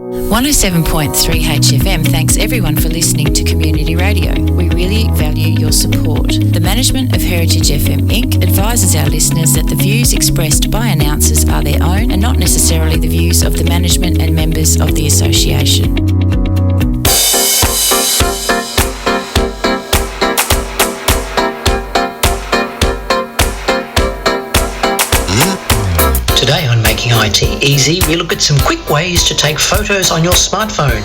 107.3 HFM thanks everyone for listening to Community Radio. We really value your support. The management of Heritage FM Inc. advises our listeners that the views expressed by announcers are their own and not necessarily the views of the management and members of the association. Today on Making IT Easy, we look at some quick ways to take photos on your smartphone.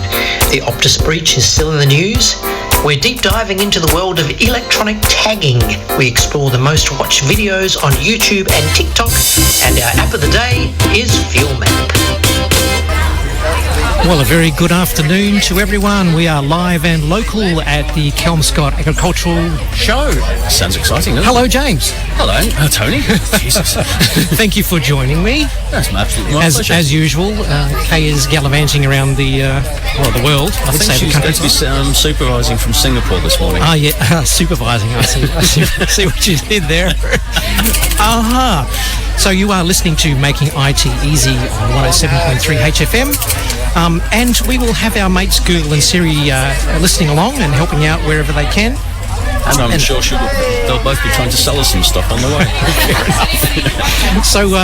The Optus breach is still in the news. We're deep diving into the world of electronic tagging. We explore the most watched videos on YouTube and TikTok. And our app of the day is FuelMap. Well, a very good afternoon to everyone. We are live and local at the Kelmscott Agricultural Show. Sounds exciting, doesn't it? Hello, James. Hello, Tony. Jesus. Thank you for joining me. That's absolutely my pleasure. As usual, Kay is gallivanting around the world. I think she's going to be supervising from Singapore this morning. Ah, yeah, supervising. I see what you did there. Aha. So you are listening to Making IT Easy on 107.3 HFM. And we will have our mates Google and Siri listening along and helping out wherever they can. And I'm sure they'll both be trying to sell us some stuff on the way. So,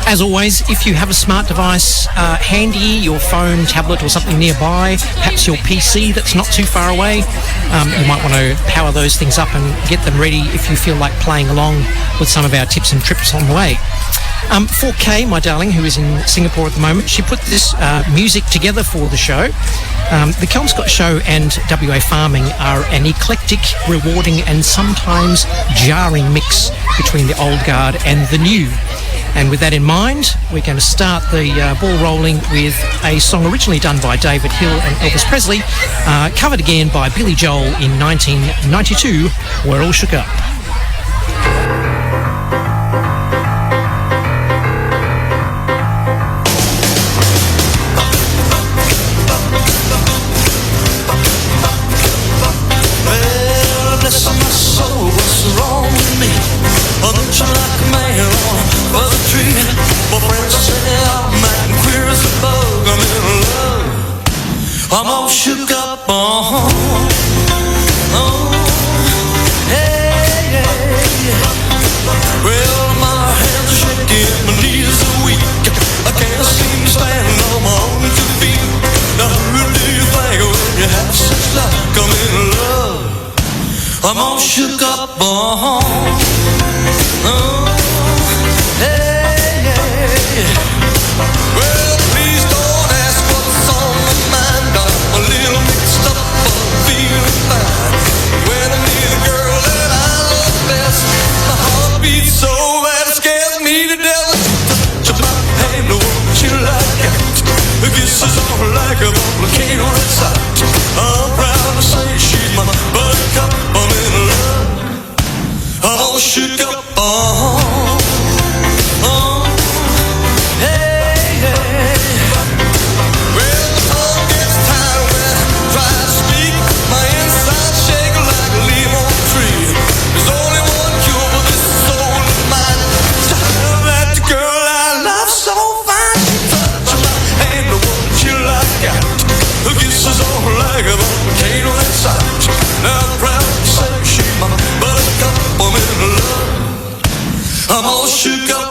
as always, if you have a smart device handy, your phone, tablet or something nearby, perhaps your PC that's not too far away, you might want to power those things up and get them ready if you feel like playing along with some of our tips and trips on the way. For Kay, my darling, who is in Singapore at the moment, she put this music together for the show. The Kelmscott Show and WA Farming are an eclectic, rewarding and sometimes jarring mix between the old guard and the new. And with that in mind, we're going to start the ball rolling with a song originally done by David Hill and Elvis Presley, covered again by Billy Joel in 1992, We're All Shook Up. I'm all shook up, hey, well, my hands are shaking, my knees are weak, I can't seem to stand on my own 2 feet. Now who do you think when you have such luck, I'm in love? I'm all shook up, hey, well, please don't ask what's on my mind. I'm a little mixed up, but I'm feeling fine. When I meet a girl that I love best, my heart beats so bad it scares me to death. Touch my hand, the one she like it. The kisses on like a volcano inside. I'm proud to say she's my buttercup. I'm in love. I'm all shook up, like a volcano inside. Now I'm proud to say she's my buttercup. I'm in love. I'm all shook up.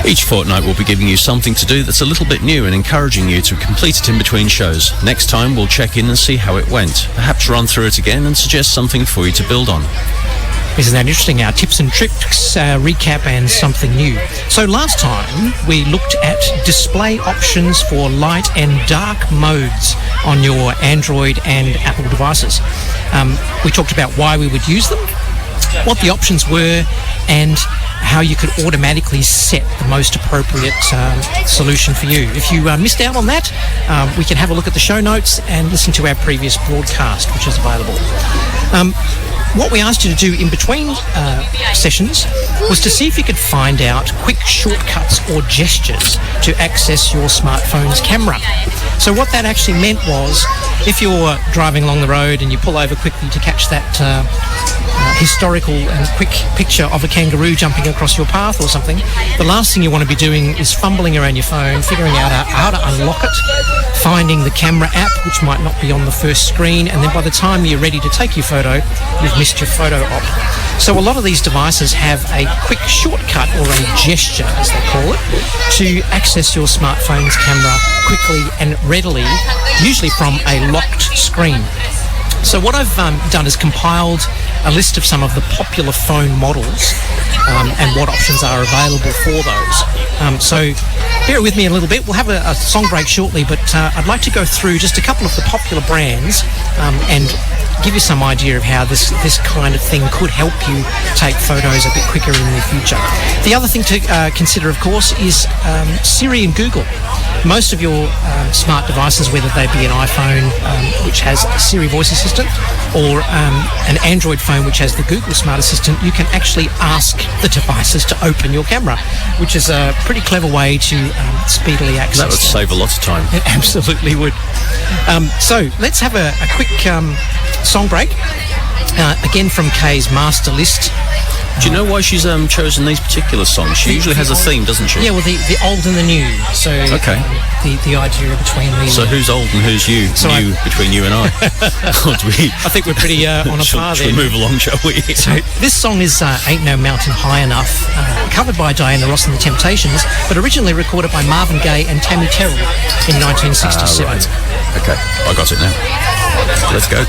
Each fortnight we'll be giving you something to do that's a little bit new and encouraging you to complete it in between shows. Next time we'll check in and see how it went, perhaps run through it again and suggest something for you to build on. Isn't that interesting? Our tips and tricks, recap and something new. So last time we looked at display options for light and dark modes on your Android and Apple devices. We talked about why we would use them, what the options were, and how you could automatically set the most appropriate solution for you. If you missed out on that, we can have a look at the show notes and listen to our previous broadcast, which is available. What we asked you to do in between sessions was to see if you could find out quick shortcuts or gestures to access your smartphone's camera. So what that actually meant was, if you're driving along the road and you pull over quickly to catch that historical and quick picture of a kangaroo jumping across your path or something, the last thing you want to be doing is fumbling around your phone, figuring out how to unlock it, finding the camera app, which might not be on the first screen, and then by the time you're ready to take your photo, you've missed your photo op. So a lot of these devices have a quick shortcut, or a gesture as they call it, to access your smartphone's camera quickly and readily, usually from a locked screen. So what I've done is compiled a list of some of the popular phone models and what options are available for those. So bear with me a little bit. We'll have a song break shortly, but I'd like to go through just a couple of the popular brands and give you some idea of how this kind of thing could help you take photos a bit quicker in the future. The other thing to consider, of course, is Siri and Google. Most of your smart devices, whether they be an iPhone, which has a Siri voice assistant, or an Android phone which has the Google Smart Assistant, you can actually ask the devices to open your camera, which is a pretty clever way to speedily access. That would save a lot of time. It absolutely would. So let's have a quick song break. Again from Kay's master list. Do you know why she's chosen these particular songs? She usually has a theme, doesn't she? Yeah, well, the old and the new. So okay. The idea between these. So who's old and who's you? So new between you and I. I think we're pretty on a par there. Shall we move along, shall we? So this song is Ain't No Mountain High Enough, covered by Diana Ross and the Temptations, but originally recorded by Marvin Gaye and Tammy Terrell in 1967. Right. Okay, I got it now. Let's go.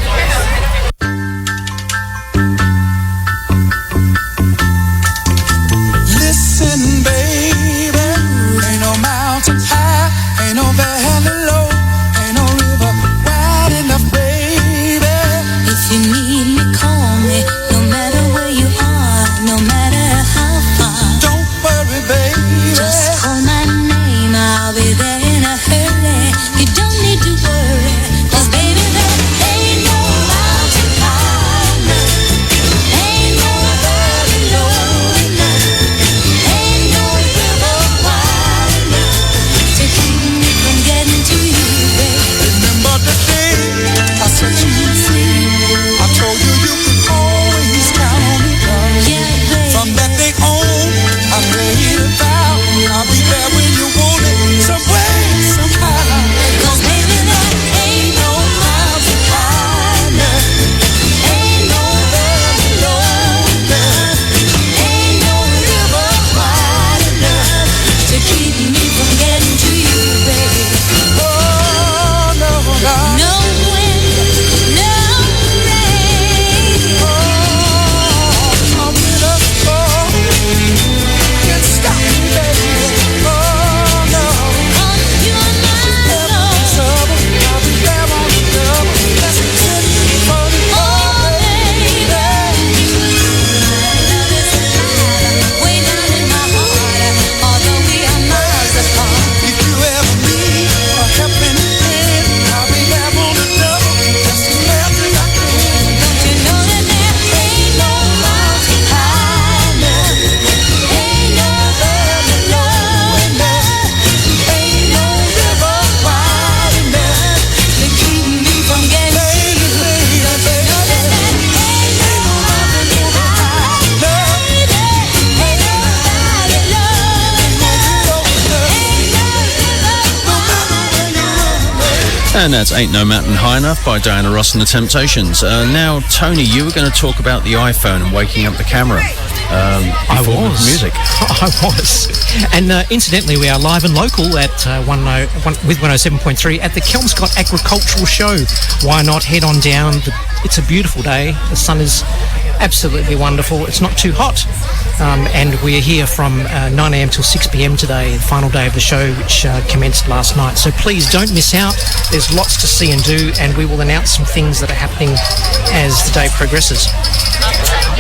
Listen, baby, ain't no mountain high, ain't no valley low, ain't no river wide enough, baby. If you need me, call me, no matter where you are, no matter how far. Don't worry, baby, just call my name, I'll be there in a hurry. You don't need to worry, 'cause baby, there ain't no mountain high enough, ain't no valley low enough, ain't no river wide enough to keep me from getting to you, baby. remember the day I set you free. I told you you could always count on me, darling. Yeah, baby. From that day on, I made a vow I'll be there when you want it, some way, somehow. 'Cause baby, there ain't no mountain high enough, ain't no valley low enough, ain't no river wide enough to keep me from getting to you, baby. Oh, no, no. No wind, no rain, Oh, I'm in a storm. Can't stop me, baby. Oh, no. 'cause you're my love. Trouble, I'll be there on the double. That's the tip for the Oh, baby, love is alive, way down in my heart, although we are miles apart. If you ever need a helping hand, I'll be there on the double. Just as fast as I can. Don't you know that there ain't no mountain high enough, ain't no valley low enough, ain't no river wide enough to keep me from getting to you. Don't you know that there ain't no mountain high enough, ain't no valley low enough, ain't no river wide enough. And that's Ain't No Mountain High Enough by Diana Ross and the Temptations. Now, Tony, you were going to talk about the iPhone and waking up the camera. I before was. music. I was. And incidentally, we are live and local at with 107.3 at the Kelmscott Agricultural Show. Why not head on down? It's a beautiful day. The sun is absolutely wonderful. It's not too hot. And we're here from 9 a.m. till 6 p.m. today, the final day of the show, which commenced last night. So please don't miss out. There's lots to see and do, and we will announce some things that are happening as the day progresses.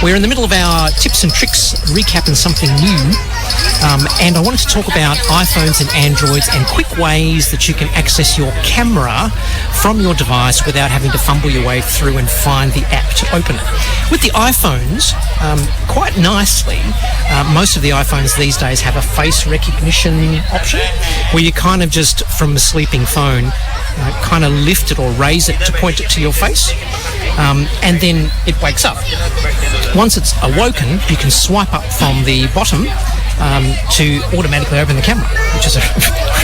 We're in the middle of our tips and tricks, recapping something new. And I wanted to talk about iPhones and Androids and quick ways that you can access your camera from your device without having to fumble your way through and find the app to open it. With the iPhones, quite nicely, most of the iPhones these days have a face recognition option where you kind of just, from a sleeping phone, kind of lift it or raise it to point it to your face. And then it wakes up. Once it's awoken, you can swipe up from the bottom to automatically open the camera, which is a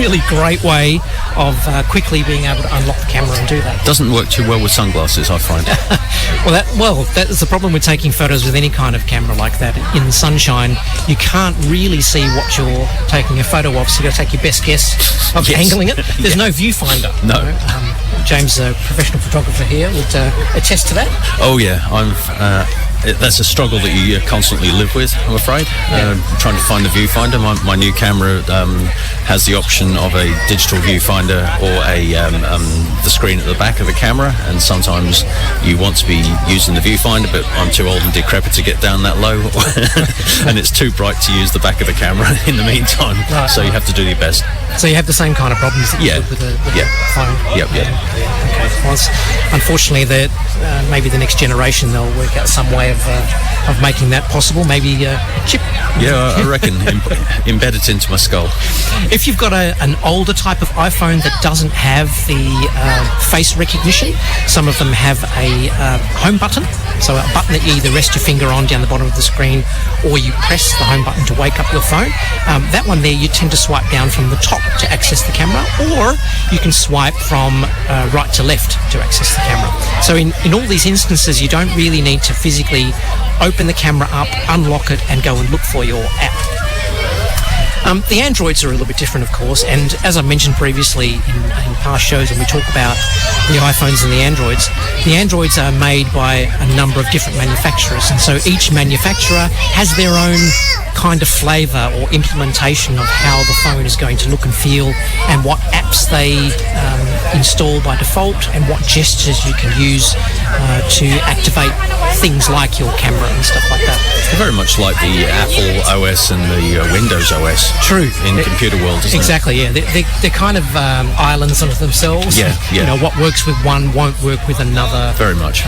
really great way of quickly being able to unlock the camera and do that. Doesn't work too well with sunglasses, I find. That is the problem with taking photos with any kind of camera like that. In the sunshine, you can't really see what you're taking a photo of, so you've got to take your best guess of angling it. There's no viewfinder. No. You know? James, a professional photographer here, would attest to that. Oh yeah, that's a struggle that you constantly live with, I'm afraid. Trying to find the viewfinder. My new camera has the option of a digital viewfinder or the screen at the back of the camera, and sometimes you want to be using the viewfinder, but I'm too old and decrepit to get down that low, and it's too bright to use the back of the camera in the meantime. Right. So you have to do your best. So you have the same kind of problems that you would with a phone? Yep. Okay. Well, unfortunately, maybe the next generation, they'll work out some way of making that possible. Maybe a chip. Yeah, I reckon. Embed it into my skull. If you've got an older type of iPhone that doesn't have the face recognition, some of them have a home button. So a button that you either rest your finger on down the bottom of the screen, or you press the home button to wake up your phone. That one there, you tend to swipe down from the top to access the camera, or you can swipe from right to left to access the camera. So in all these instances, you don't really need to physically open the camera up, unlock it, and go and look for your app. The Androids are a little bit different, of course, and as I mentioned previously in past shows when we talk about the iPhones and the Androids are made by a number of different manufacturers, and so each manufacturer has their own kind of flavour or implementation of how the phone is going to look and feel, and what apps they install by default, and what gestures you can use to activate things like your camera and stuff like that. They're very much like the Apple OS and the Windows OS. True. In the computer world, isn't exactly, it? Exactly, yeah. They're kind of islands unto themselves. Yeah. You know, what works with one won't work with another. Very much.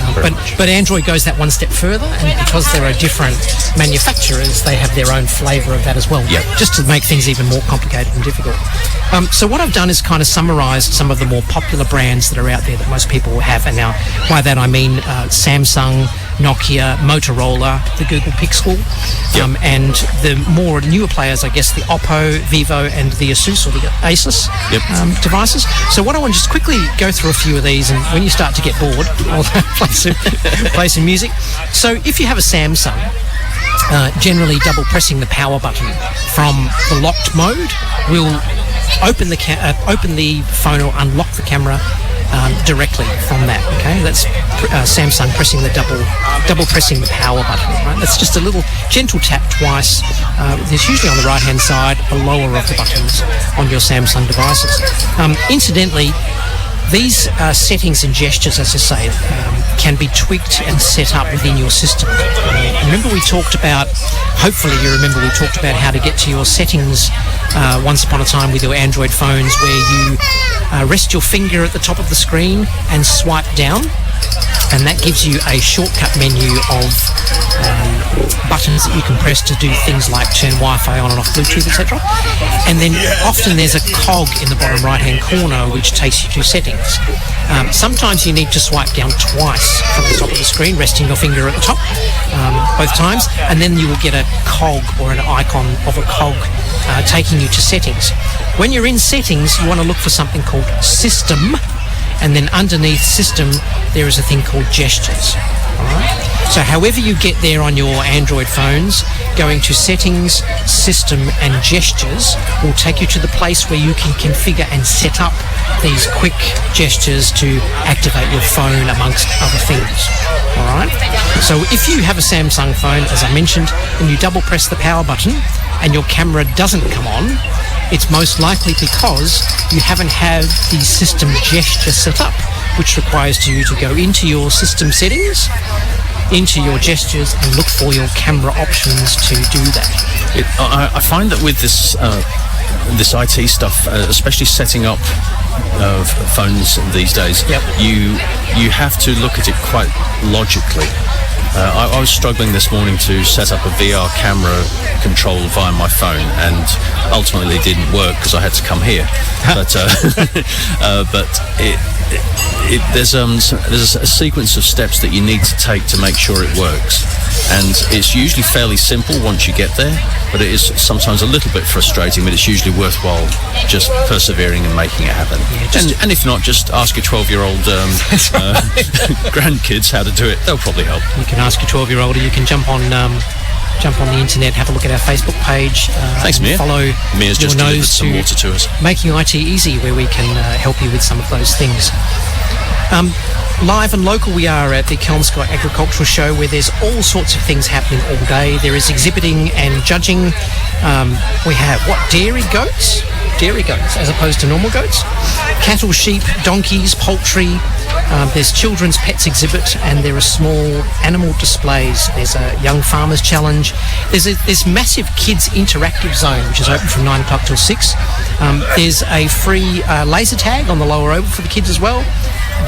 But Android goes that one step further, and because there are different manufacturers, they have their own flavour of that as well. Yep. Just to make things even more complicated and difficult. So what I've done is kind of summarised some of the more popular brands that are out there that most people will have, and now by that I mean Samsung, Nokia, Motorola, the Google Pixel, and the more newer players, I guess, the Oppo, Vivo, and the Asus or the Asus devices. So what I want to just quickly go through a few of these, and when you start to get bored, I'll play some music. So if you have a Samsung, generally double pressing the power button from the locked mode will open the phone or unlock the camera directly from that. Okay, that's Samsung pressing the double pressing the power button. Right, that's just a little gentle tap twice. There's usually on the right hand side a lower of the buttons on your Samsung devices. Incidentally, these settings and gestures, as I say, can be tweaked and set up within your system. Remember we talked about, hopefully you remember we talked about how to get to your settings once upon a time with your Android phones, where you rest your finger at the top of the screen and swipe down, and that gives you a shortcut menu of buttons that you can press to do things like turn Wi-Fi on and off, Bluetooth, etc. And then often there's a cog in the bottom right-hand corner which takes you to settings. Sometimes you need to swipe down twice from the top of the screen, resting your finger at the top both times, and then you will get a cog or an icon of a cog taking you to settings. When you're in settings, you want to look for something called System, and then underneath System there is a thing called Gestures. Alright? So however you get there on your Android phones, going to Settings, System and Gestures will take you to the place where you can configure and set up these quick gestures to activate your phone, amongst other things. Alright? So if you have a Samsung phone, as I mentioned, and you double press the power button and your camera doesn't come on, it's most likely because you haven't had the system gesture set up, which requires you to go into your system settings, into your gestures and look for your camera options to do that. I find that with this IT stuff, especially setting up phones these days, Yep. you have to look at it quite logically. I was struggling this morning to set up a VR camera control via my phone, and ultimately it didn't work because I had to come here. But there's a sequence of steps that you need to take to make sure it works, and it's usually fairly simple once you get there. But it is sometimes a little bit frustrating, but it's usually worthwhile just persevering and making it happen. And if not, just ask your 12-year-old grandkids how to do it. They'll probably help. You can ask your 12-year-old, or you can jump on the internet, have a look at our Facebook page. Thanks, Mia. Follow Mia's your just delivered nose some to water to us. Making IT Easy, where we can help you with some of those things. Live and local, we are at the Kelmscott Agricultural Show, where there's all sorts of things happening all day. There is exhibiting and judging. We have, dairy goats as opposed to normal goats, cattle, sheep, donkeys, poultry. There's children's pets exhibit, and there are small animal displays. There's a young farmers challenge. There's this massive kids interactive zone, which is open from 9 o'clock till 6. There's a free laser tag on the lower oval for the kids as well.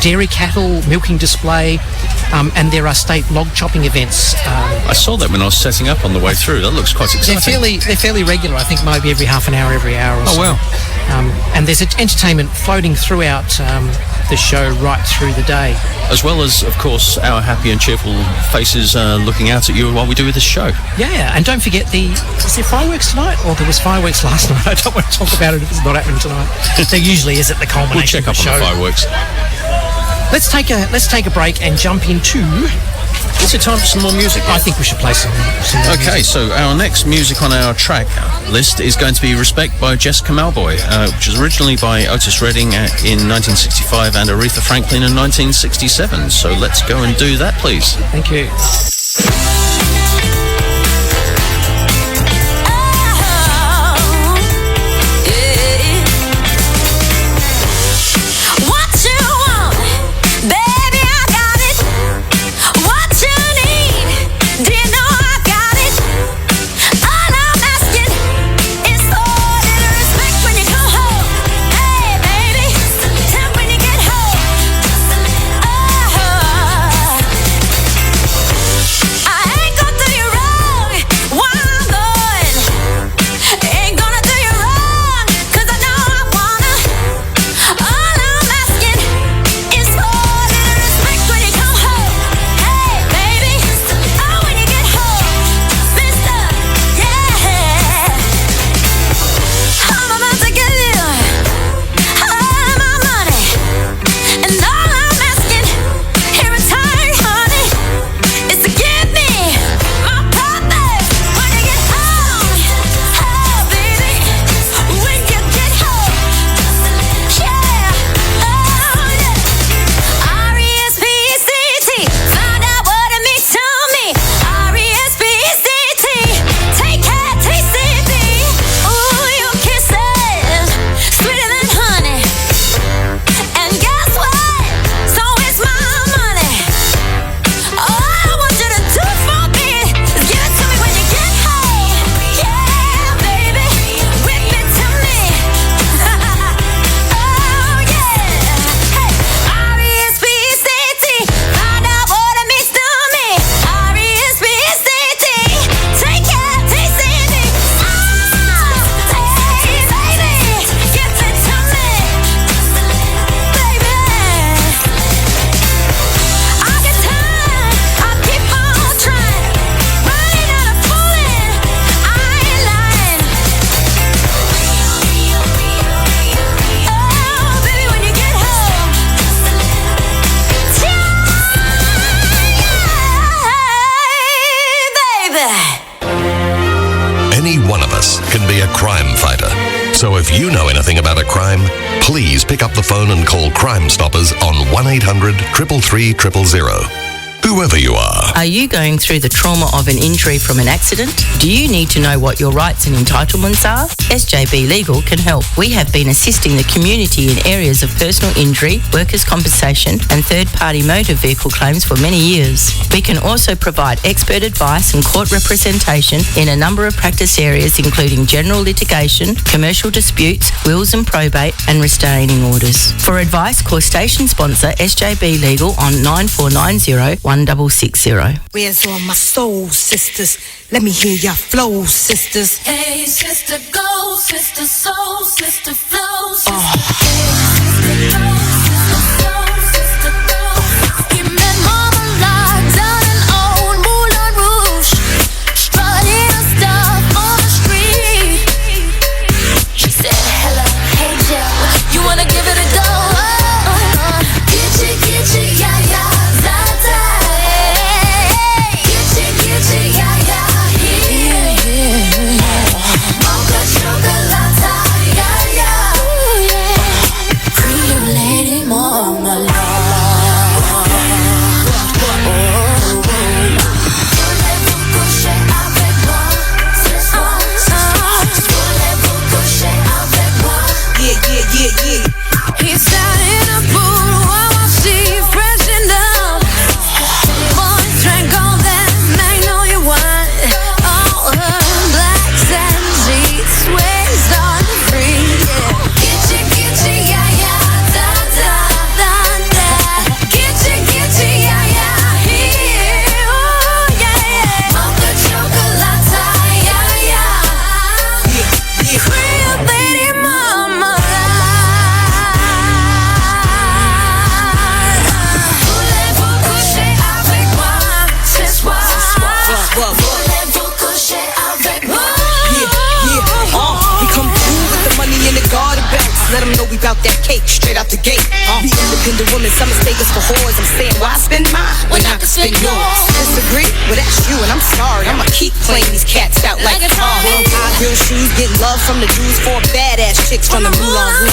Dairy cattle milking display, and there are state log chopping events. I saw that when I was setting up on the way through. That looks quite exciting. They're fairly regular. I think maybe every half an hour, every hour or so. Oh, wow. And there's entertainment floating throughout the show right through the day. As well as, of course, our happy and cheerful faces looking out at you while we do this show. Yeah, and don't forget is there fireworks tonight? Or there was fireworks last night. I don't want to talk about it if it's not happening tonight. There usually is at the culmination We'll check of up the on show. the fireworks. Let's take a break and jump into. Is it time for some more music? I think we should play some more Okay, music. so our next music on our track list is going to be Respect by Jessica Malboy, which was originally by Otis Redding in 1965 and Aretha Franklin in 1967. So let's go and do that, please. Thank you. So if you know anything about a crime, please pick up the phone and call Crime Stoppers on 1-800-333-000. whoever you are. Are you going through the trauma of an injury from an accident? Do you need to know what your rights and entitlements are? SJB Legal can help. We have been assisting the community in areas of personal injury, workers' compensation and third-party motor vehicle claims for many years. We can also provide expert advice and court representation in a number of practice areas including general litigation, commercial disputes, wills and probate and restraining orders. For advice, call station sponsor SJB Legal on 9490 1660. Where's all my soul sisters? Let me hear your flow, sisters. Hey, sister, go, sister, soul, sister, flow, sister. Hey, sister, go. You met Mama Lot down in old Moulin Rouge, strutting her stuff on the street. She said, hello, hey, Joe, you wanna give it a go? Get you, yeah, yeah. Let them know we bout that cake straight out the gate. We independent women, some mistake us for whores. I'm saying, why spend mine when I can spend yours? Disagree? Well, that's you, and I'm sorry. I'ma keep playing these cats out like guitar. High heel shoes, get love from the dudes, 4 badass chicks from the Moulin Rouge.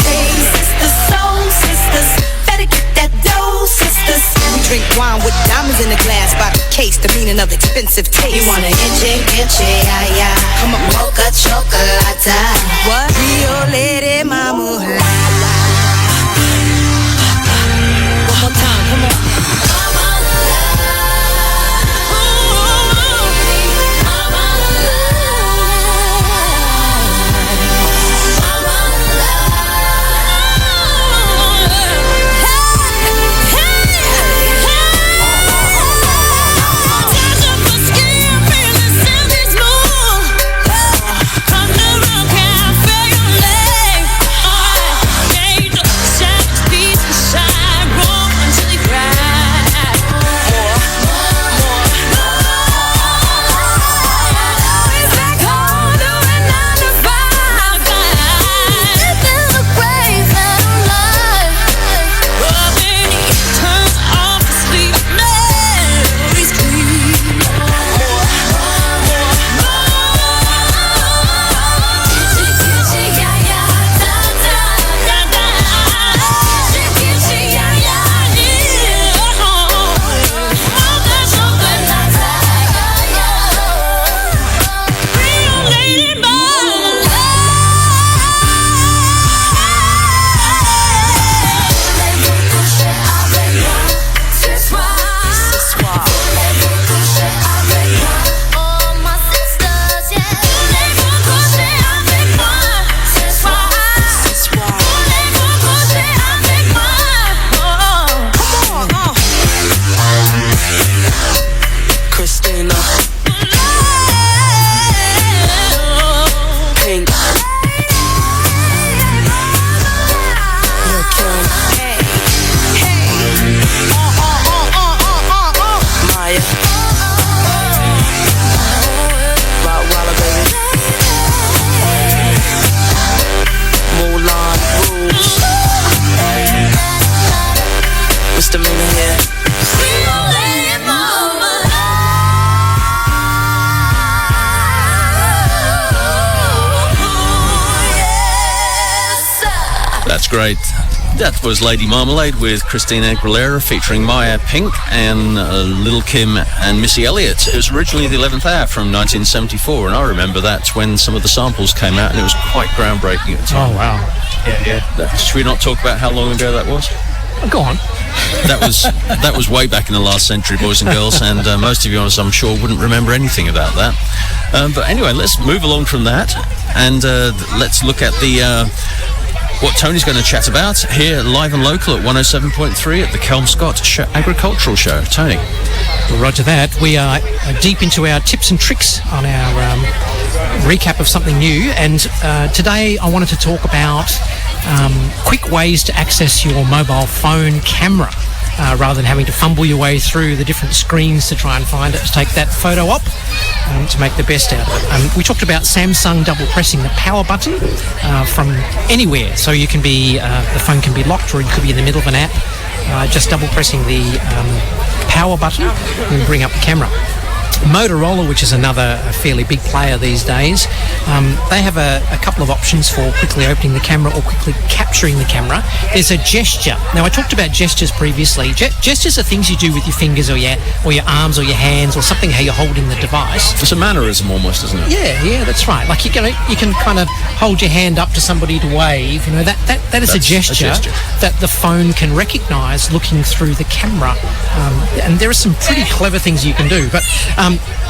Hey, sisters, soul sisters, better get that dough, sisters. We drink wine with diamonds in the glass by the case, the meaning of expensive taste. You wanna itchy, yeah, yeah. Come on, mocha chocolate. What? Rio Lady Mama. One more time, come on. That's great. That was Lady Marmalade with Christina Aguilera featuring Maya Pink and Little Kim and Missy Elliott. It was originally the 11th hour from 1974, and I remember that's when some of the samples came out, and it was quite groundbreaking at the time. Oh, wow. Yeah. Should we not talk about how long ago that was? Go on. That was way back in the last century, boys and girls, and most of you, I'm sure, wouldn't remember anything about that. But anyway, let's move along from that, and let's look at the what Tony's going to chat about here live and local at 107.3 at the Kelmscott Agricultural Show. Tony. Well, roger that. We are deep into our tips and tricks on our recap of something new, and today I wanted to talk about quick ways to access your mobile phone camera rather than having to fumble your way through the different screens to try and find it, to take that photo up to make the best out of it. We talked about Samsung double pressing the power button from anywhere, so you can be the phone can be locked, or you could be in the middle of an app. Just double pressing the power button will bring up the camera. Motorola, which is another fairly big player these days, they have a couple of options for quickly opening the camera or quickly capturing the camera. There's a gesture. Now, I talked about gestures previously. Gestures are things you do with your fingers or your arms or your hands, or something how you're holding the device. It's a mannerism almost, isn't it? Yeah, that's right. Like you can kind of hold your hand up to somebody to wave. You know, that is a gesture that the phone can recognise looking through the camera. And there are some pretty clever things you can do, but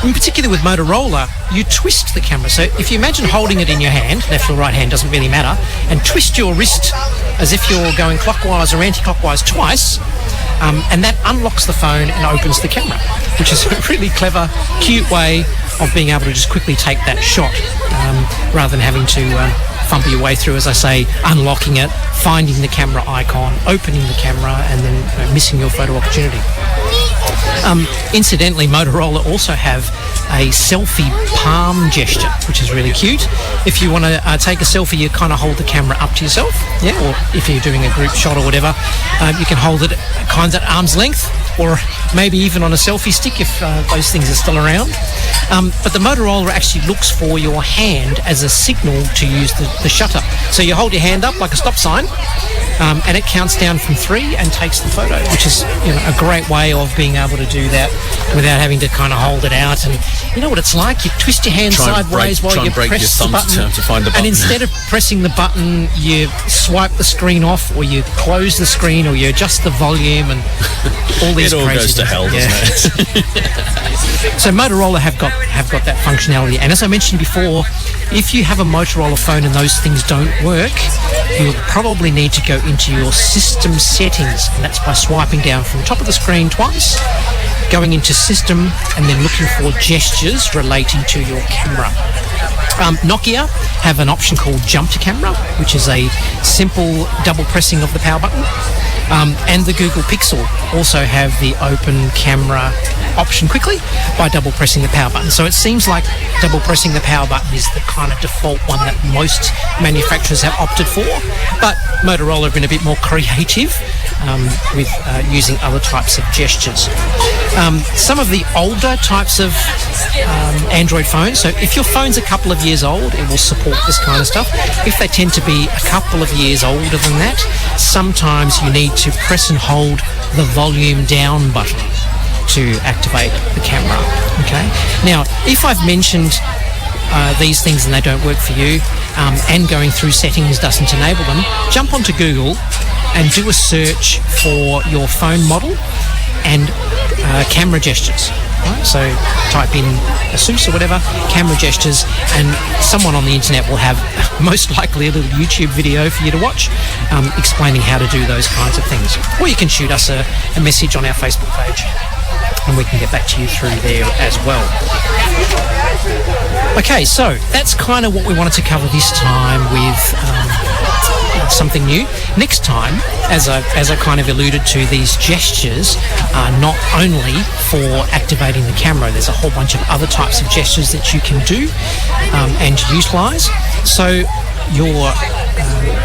in particular with Motorola, you twist the camera. So if you imagine holding it in your hand, left or right hand, doesn't really matter, and twist your wrist as if you're going clockwise or anti-clockwise twice, and that unlocks the phone and opens the camera, which is a really clever, cute way of being able to just quickly take that shot rather than having to fumble your way through, as I say, unlocking it, finding the camera icon, opening the camera, and then missing your photo opportunity. Incidentally, Motorola also have a selfie palm gesture, which is really cute. If you want to take a selfie, you kind of hold the camera up to yourself, or if you're doing a group shot or whatever, you can hold it kind of at arm's length, or maybe even on a selfie stick if those things are still around. But the Motorola actually looks for your hand as a signal to use the shutter. So you hold your hand up like a stop sign, and it counts down from 3 and takes the photo, which is a great way of being able to do that without having to kind of hold it out. And you know what it's like? You twist your hand sideways while you press the button, to find the button. and instead of pressing the button, you swipe the screen off, or you close the screen, or you adjust the volume, and all these it all crazy goes to things. hell, doesn't it? So Motorola have got that functionality, and as I mentioned before, if you have a Motorola phone and those things don't work, you'll probably need to go into your system settings, and that's by swiping down from the top of the screen twice, going into system, and then looking for gestures relating to your camera. Nokia have an option called jump to camera, which is a simple double pressing of the power button. And the Google Pixel also have the open camera option quickly by double pressing the power button. So it seems like double pressing the power button is the kind of default one that most manufacturers have opted for, but Motorola have been a bit more creative with using other types of gestures. Some of the older types of Android phones, so if your phone's a couple of years old, it will support this kind of stuff. If they tend to be a couple of years older than that, sometimes you need to press and hold the volume down button to activate the camera. Okay. Now, if I've mentioned these things and they don't work for you, and going through settings doesn't enable them, jump onto Google and do a search for your phone model and camera gestures. Right? So type in ASUS or whatever, camera gestures, and someone on the internet will have most likely a little YouTube video for you to watch explaining how to do those kinds of things. Or you can shoot us a message on our Facebook page, and we can get back to you through there as well. Okay, so that's kind of what we wanted to cover this time with something new. Next time, as I kind of alluded to, these gestures are not only for activating the camera. There's a whole bunch of other types of gestures that you can do and utilise. So your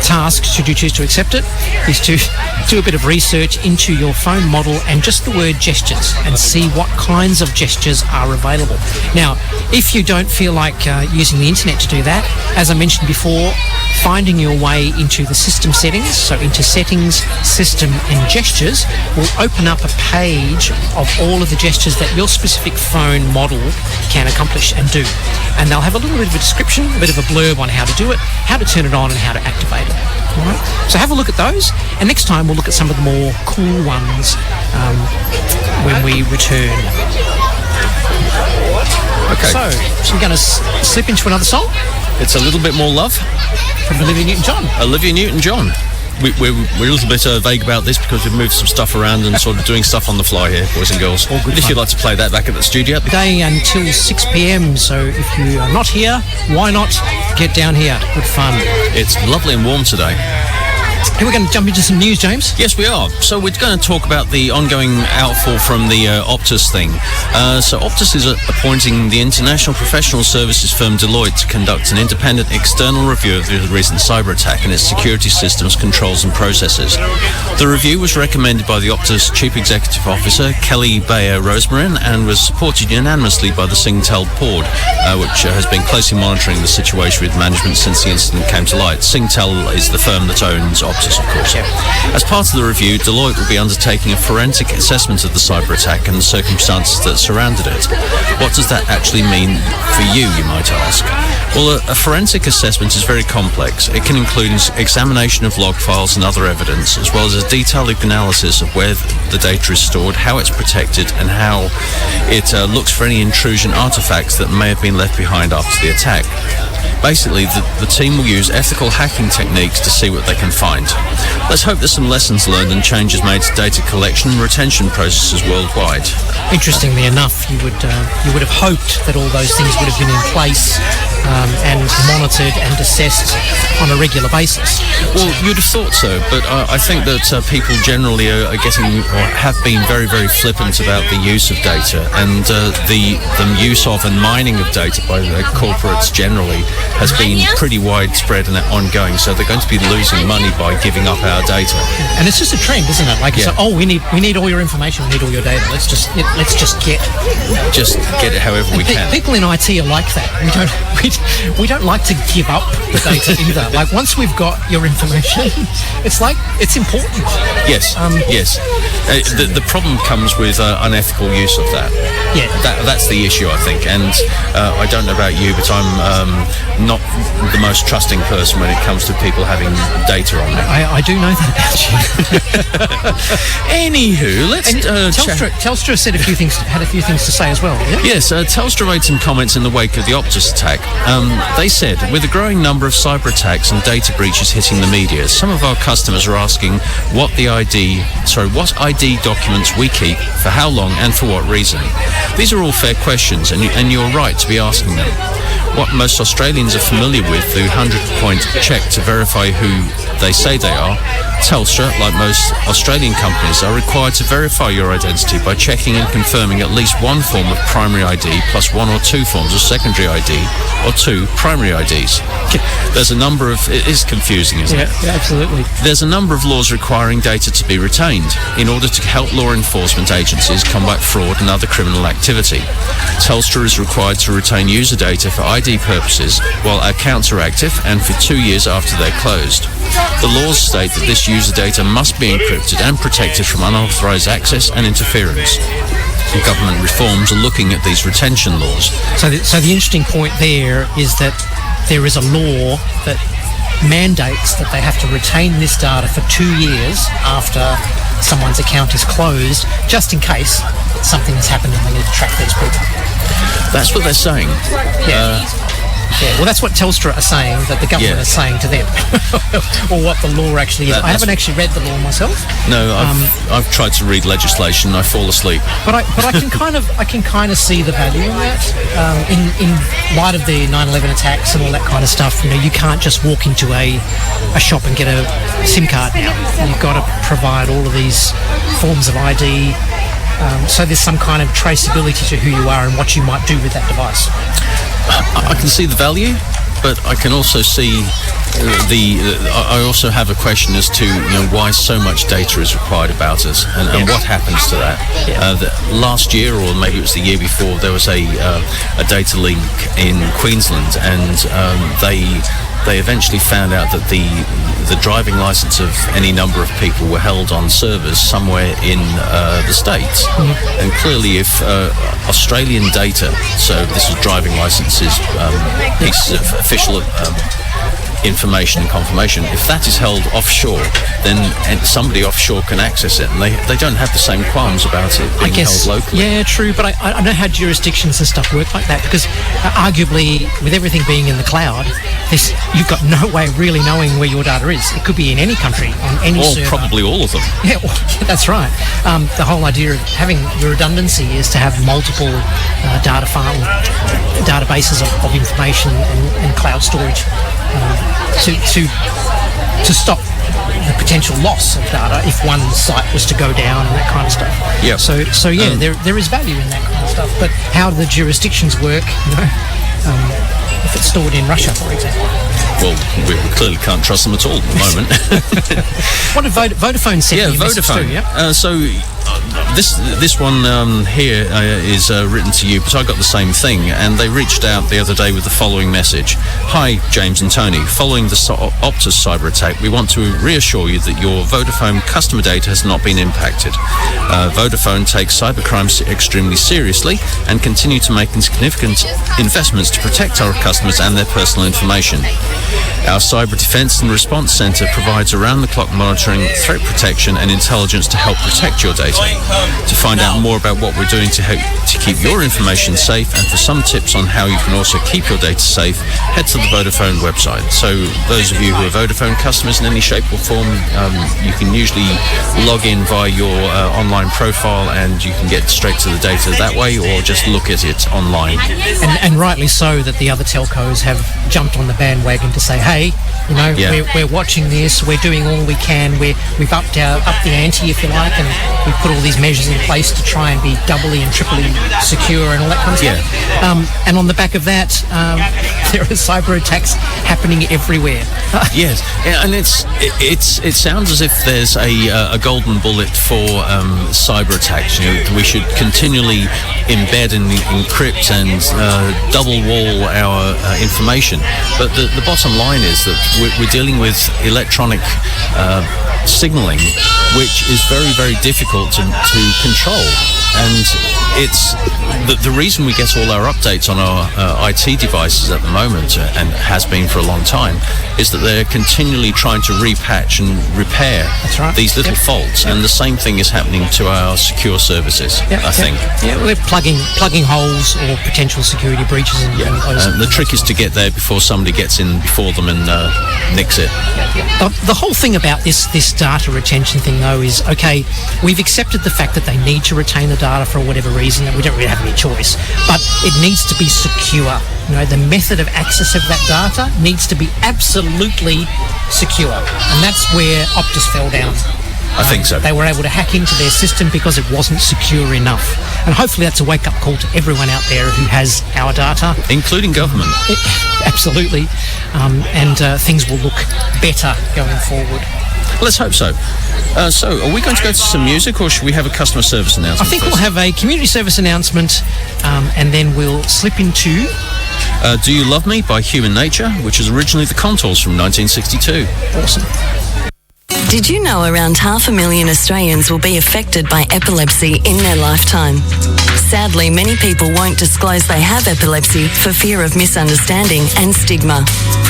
task, should you choose to accept it, is to do a bit of research into your phone model and just the word gestures, and see what kinds of gestures are available. Now, if you don't feel like using the internet to do that, as I mentioned before, finding your way into the system settings, so into settings, system and gestures, will open up a page of all of the gestures that your specific phone model can accomplish and do. And they'll have a little bit of a description, a bit of a blurb on how to do it, how to turn it on and how to activate it. All right? So have a look at those, and next time we'll look at some of the more cool ones when we return. Okay. So we're going to slip into another song It's a little bit more love. from Olivia Newton-John. Olivia Newton-John. We're a little bit vague about this because we've moved some stuff around and sort of doing stuff on the fly here, boys and girls. All good If fun. you'd like to play that back at the studio. Day until 6 p.m. So if you are not here, why not get down here? Good fun. It's lovely and warm today. Here we're going to jump into some news, James. Yes, we are. So we're going to talk about the ongoing outfall from the Optus thing. So Optus is appointing the international professional services firm Deloitte to conduct an independent external review of the recent cyber attack and its security systems, controls and processes. The review was recommended by the Optus Chief Executive Officer, Kelly Bayer Rosemarin, and was supported unanimously by the Singtel board, which has been closely monitoring the situation with management since the incident came to light. Singtel is the firm that owns Optus, of course. As part of the review, Deloitte will be undertaking a forensic assessment of the cyber attack and the circumstances that surrounded it. What does that actually mean for you might ask? Well, a forensic assessment is very complex. It can include examination of log files and other evidence, as well as a detailed analysis of where the data is stored, how it's protected, and how it looks for any intrusion artifacts that may have been left behind after the attack. Basically, the team will use ethical hacking techniques to see what they can find. Let's hope there's some lessons learned and changes made to data collection and retention processes worldwide. Interestingly enough, you would have hoped that all those things would have been in place and monitored and assessed on a regular basis. Well, you'd have thought so, but I think that people generally are getting, or have been, very, very flippant about the use of data, and the use of and mining of data by the corporates generally has been pretty widespread and ongoing. So they're going to be losing money by giving up our data. And it's just a trend, isn't it? Like, it's Yeah. like, oh, we need all your information, we need all your data. Let's just get Get it however we can. People in IT are like that. We don't like to give up the data either. Like, once we've got your information, it's like, it's important. Yes, yes. The problem comes with unethical use of that. Yeah. That's the issue, I think. And I don't know about you, but I'm not the most trusting person when it comes to people having data on me. I do know that about you. Anywho, let's Telstra said had a few things to say as well. Yeah? Yes, Telstra made some comments in the wake of the Optus attack. They said, with a growing number of cyber attacks and data breaches hitting the media, some of our customers are asking what ID documents we keep, for how long and for what reason. These are all fair questions, and you're right to be asking them. What most Australians are familiar with, the 100-point check to verify who they say they are, Telstra, like most Australian companies, are required to verify your identity by checking and confirming at least one form of primary ID plus one or two forms of secondary ID or two primary IDs. There's a number of... It is confusing, isn't it? Yeah, absolutely. There's a number of laws requiring data to be retained in order to help law enforcement agencies combat fraud and other criminal activity. Telstra is required to retain user data for ID purposes while accounts are active and for 2 years after they're closed. The laws state that this user data must be encrypted and protected from unauthorized access and interference. Government reforms are looking at these retention laws. So the interesting point there is that there is a law that mandates that they have to retain this data for 2 years after someone's account is closed, just in case something has happened and they need to track these people. That's what they're saying. Yeah, well, that's what Telstra are saying, that the government is saying to them, or what the law actually is. I haven't actually read the law myself. No, I've tried to read legislation and I fall asleep. But I can kind of see the value in that. In light of the 9/11 attacks and all that kind of stuff, you know, you can't just walk into a shop and get a SIM card now. You've got to provide all of these forms of ID. So there's some kind of traceability to who you are and what you might do with that device. I can see the value, but I can also see I also have a question as to why so much data is required about us and what happens to that. Last year, or maybe it was the year before, there was a data leak in Queensland, and they they eventually found out that the driving license of any number of people were held on servers somewhere in the States. And clearly if Australian data, so this is driving licenses, pieces of official information and confirmation, if that is held offshore, then somebody offshore can access it, and they don't have the same qualms about it being held locally. Yeah, true, but I don't know how jurisdictions and stuff work like that, because arguably with everything being in the cloud, you've got no way of really knowing where your data is. It could be in any country, on any server. Probably all of them. Yeah, well, that's right. The whole idea of having the redundancy is to have multiple databases of information and cloud storage to stop the potential loss of data if one site was to go down and that kind of stuff. Yeah. So yeah, there is value in that kind of stuff. But how do the jurisdictions work? If it's stored in Russia, for example. Well, we clearly can't trust them at all at the moment. What did Vodafone send you a message Vodafone. to? Yeah. So this one here is written to you, but I got the same thing, and they reached out the other day with the following message. Hi, James and Tony. Following the Optus cyber attack, we want to reassure you that your Vodafone customer data has not been impacted. Vodafone takes cybercrime extremely seriously and continue to make significant investments to protect our customers and their personal information. Our Cyber Defense and Response Center provides around-the-clock monitoring, threat protection and intelligence to help protect your data. To find out more about what we're doing to keep your information safe, and for some tips on how you can also keep your data safe, head to the Vodafone website. So those of you who are Vodafone customers in any shape or form, you can usually log in via your online profile and you can get straight to the data that way, or just look at it online. And rightly so that the other telcos have jumped on the bandwagon to say, hey, we're watching this, we're doing all we can, we've upped the ante, if you like, and we've put all these measures in place to try and be doubly and triply secure and all that kind of stuff. And on the back of that, there are cyber attacks happening everywhere. Yes, and it sounds as if there's a golden bullet for cyber attacks. We should continually embed and encrypt and double wall our information. But the bottom line is that we're dealing with electronic signaling, which is very, very difficult to control. And it's the reason we get all our updates on our IT devices at the moment, and has been for a long time, is that they're continually trying to repatch and repair these little faults. And the same thing is happening to our secure services, I think. Yeah, we're plugging holes or potential security breaches. And the trick is to get there before somebody gets in before them and nicks it. The whole thing about this data retention thing, though, is, okay, we've accepted the fact that they need to retain the data for whatever reason, and we don't really have any choice, but it needs to be secure. The method of access of that data needs to be absolutely secure, and that's where Optus fell down. I think so. They were able to hack into their system because it wasn't secure enough. And hopefully that's a wake-up call to everyone out there who has our data. Including government. Absolutely. And things will look better going forward. Let's hope so. So, are we going to go to some music, or should we have a customer service announcement? I think we'll have a community service announcement, and then we'll slip into Do You Love Me by Human Nature, which is originally the Contours from 1962. Awesome. Did you know around 500,000 Australians will be affected by epilepsy in their lifetime? Sadly, many people won't disclose they have epilepsy for fear of misunderstanding and stigma.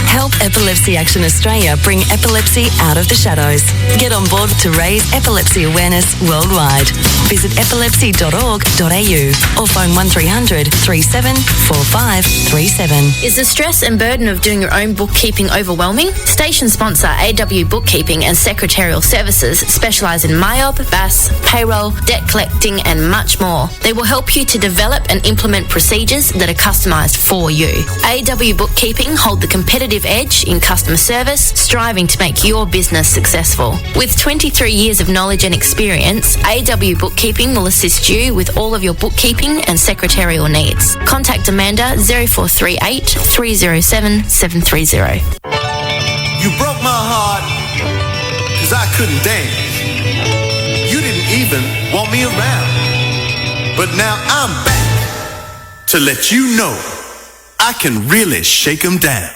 Help Epilepsy Action Australia bring epilepsy out of the shadows. Get on board to raise epilepsy awareness worldwide. Visit epilepsy.org.au or phone 1300 374537. Is the stress and burden of doing your own bookkeeping overwhelming? Station sponsor AW Bookkeeping and Secretarial Services specialise in MYOB, BAS, payroll, debt collecting and much more. They will help you to develop and implement procedures that are customised for you. AW Bookkeeping hold the competitive edge in customer service, striving to make your business successful. With 23 years of knowledge and experience, AW Bookkeeping will assist you with all of your bookkeeping and secretarial needs. Contact Amanda 0438 307 730. You broke my heart because I couldn't dance. You didn't even want me around. But now I'm back to let you know I can really shake 'em down.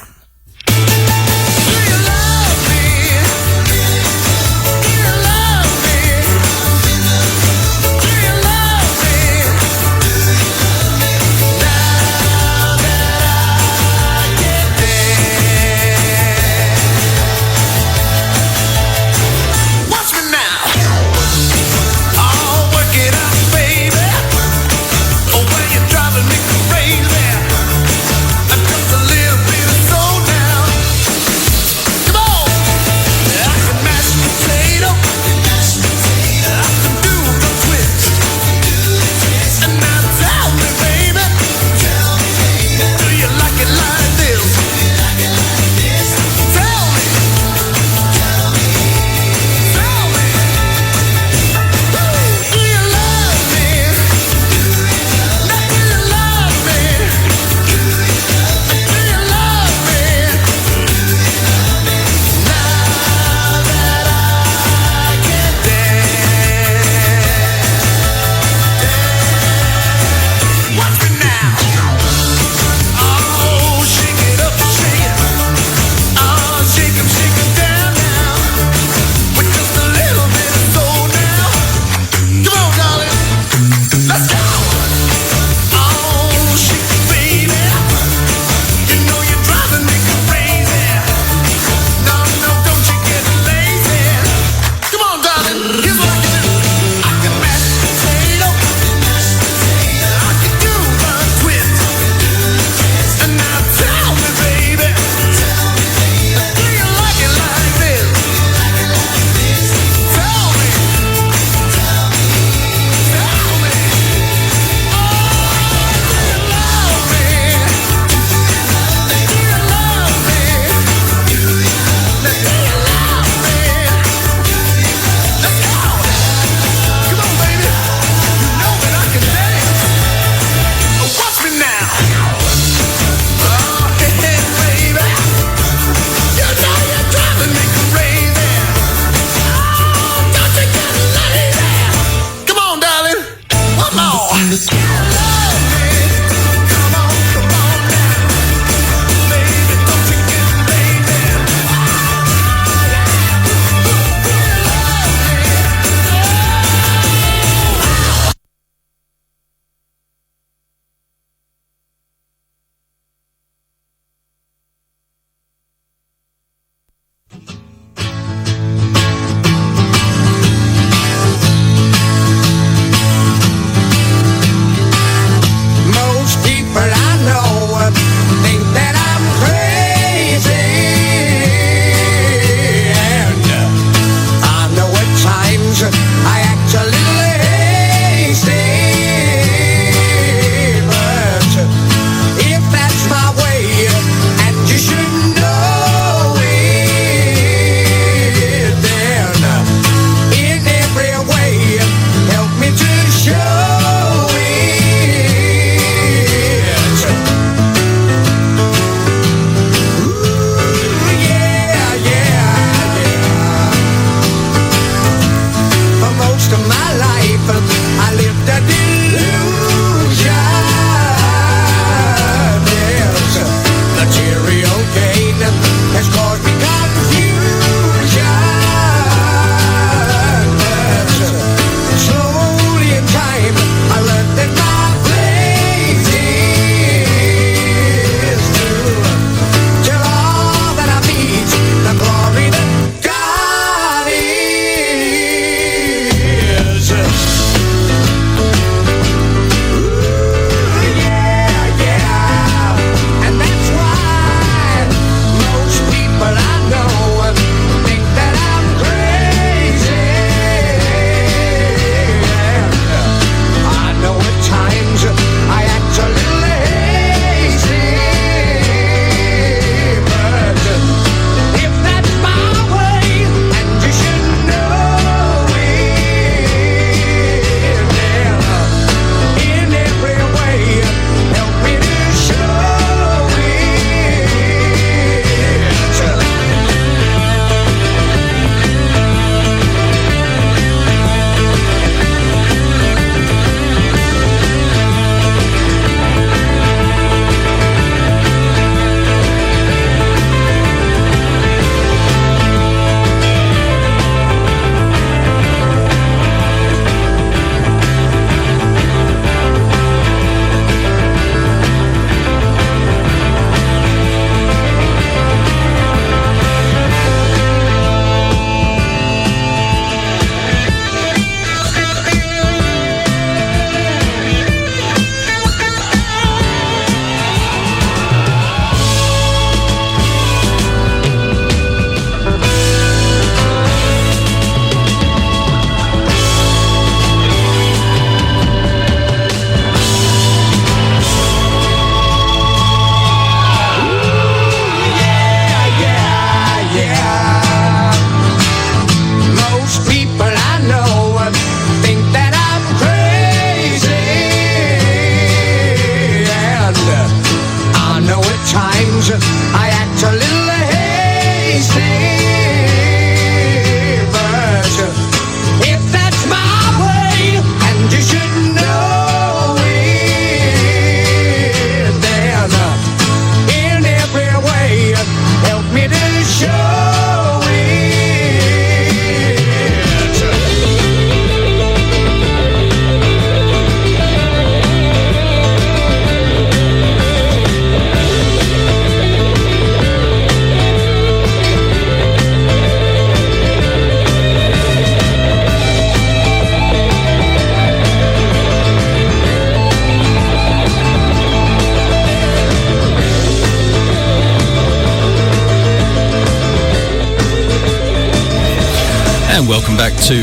And welcome back to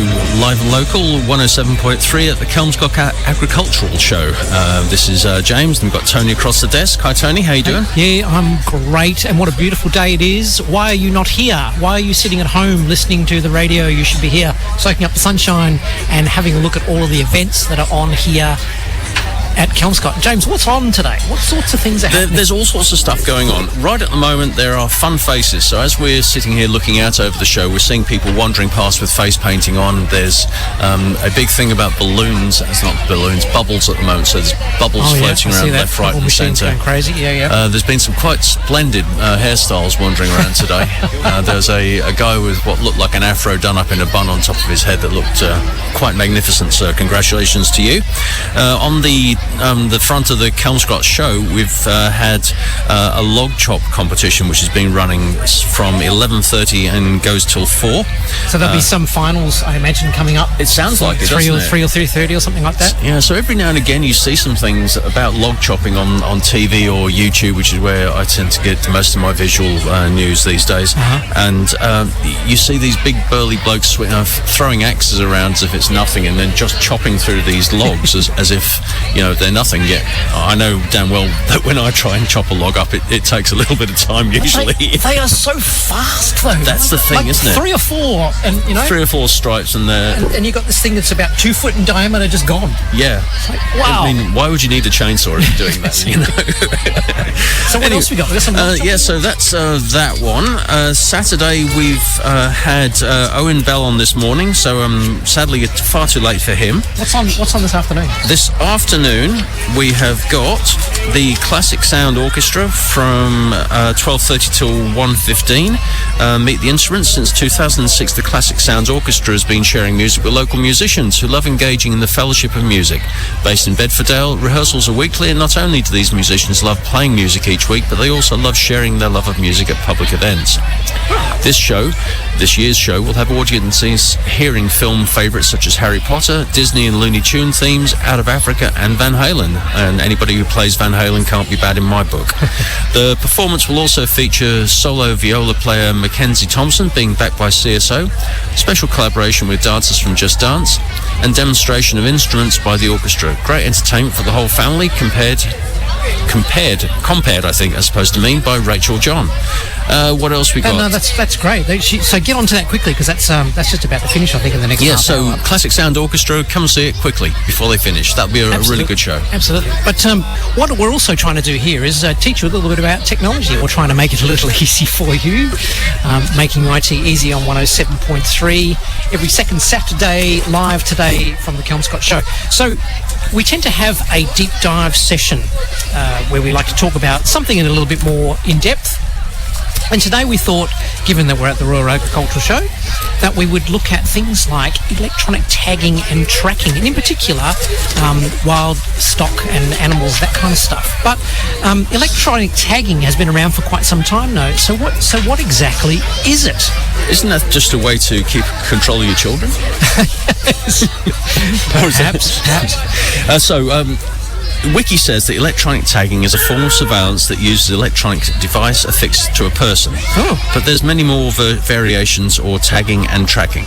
Live and Local 107.3 at the Kelmscott Agricultural Show. This is James, and we've got Tony across the desk. Hi Tony, how you doing? Yeah, I'm great, and what a beautiful day it is. Why are you not here? Why are you sitting at home listening to the radio? You should be here soaking up the sunshine and having a look at all of the events that are on here at Kelmscott. James, what's on today? What sorts of things are happening? There's all sorts of stuff going on. Right at the moment, there are fun faces. So as we're sitting here looking out over the show, we're seeing people wandering past with face painting on. There's a big thing about balloons. It's not balloons, bubbles at the moment. So there's bubbles floating around left, right, and centre. Going crazy. Yeah. There's been some quite splendid hairstyles wandering around today. There's a guy with what looked like an afro done up in a bun on top of his head that looked quite magnificent. So congratulations to you. On the front of the Kelmscott show, we've had a log chop competition which has been running from 11:30 and goes till 4. So there'll be some finals, I imagine, coming up. It sounds like it, doesn't it? 3 or 3:30 or something like that. Yeah, so every now and again you see some things about log chopping on TV or YouTube, which is where I tend to get most of my visual news these days. And you see these big burly blokes throwing axes around as if it's nothing, and then just chopping through these logs as if, they're nothing. Yet I know damn well that when I try and chop a log up, it takes a little bit of time usually. They are so fast though. That's the thing, isn't it? 3 or 4, and 3 or 4 stripes, and and you got this thing that's about 2 foot in diameter just gone. Yeah. Wow. I mean, why would you need a chainsaw if you're doing that? So what else we got? We got some so that's that one. Saturday we've had Owen Bell on this morning. So sadly it's far too late for him. What's on this afternoon? This afternoon we have got the Classic Sound Orchestra from 12:30 till 1:15. Meet the Instruments. Since 2006, the Classic Sounds Orchestra has been sharing music with local musicians who love engaging in the fellowship of music. Based in Bedfordale, rehearsals are weekly, and not only do these musicians love playing music each week, but they also love sharing their love of music at public events. This year's show, will have audiences hearing film favourites such as Harry Potter, Disney and Looney Tune themes, Out of Africa and Van Halen. And anybody who plays Van Halen can't be bad in my book. The performance will also feature solo viola player Mackenzie Thompson being backed by CSO, special collaboration with dancers from Just Dance, and demonstration of instruments by the orchestra. Great entertainment for the whole family, compared, I think, as supposed to mean, by Rachel John. What else we got? No, that's great. So get on to that quickly, because that's just about to finish, I think, in the next half hour. Classic Sound Orchestra, come see it quickly before they finish. That'll be a really good show. Absolutely. But what we're also trying to do here is teach you a little bit about technology. We're trying to make it a little easy for you, making IT easy on 107.3 every second Saturday, live today from the Kelmscott Show. So we tend to have a deep dive session where we like to talk about something in a little bit more in depth. And today we thought, given that we're at the Royal Agricultural Show, that we would look at things like electronic tagging and tracking, and in particular, wild stock and animals, that kind of stuff. But electronic tagging has been around for quite some time now. So what exactly is it? Isn't that just a way to keep control of your children? Perhaps. Wiki says that electronic tagging is a form of surveillance that uses an electronic device affixed to a person. But there's many more variations or tagging and tracking.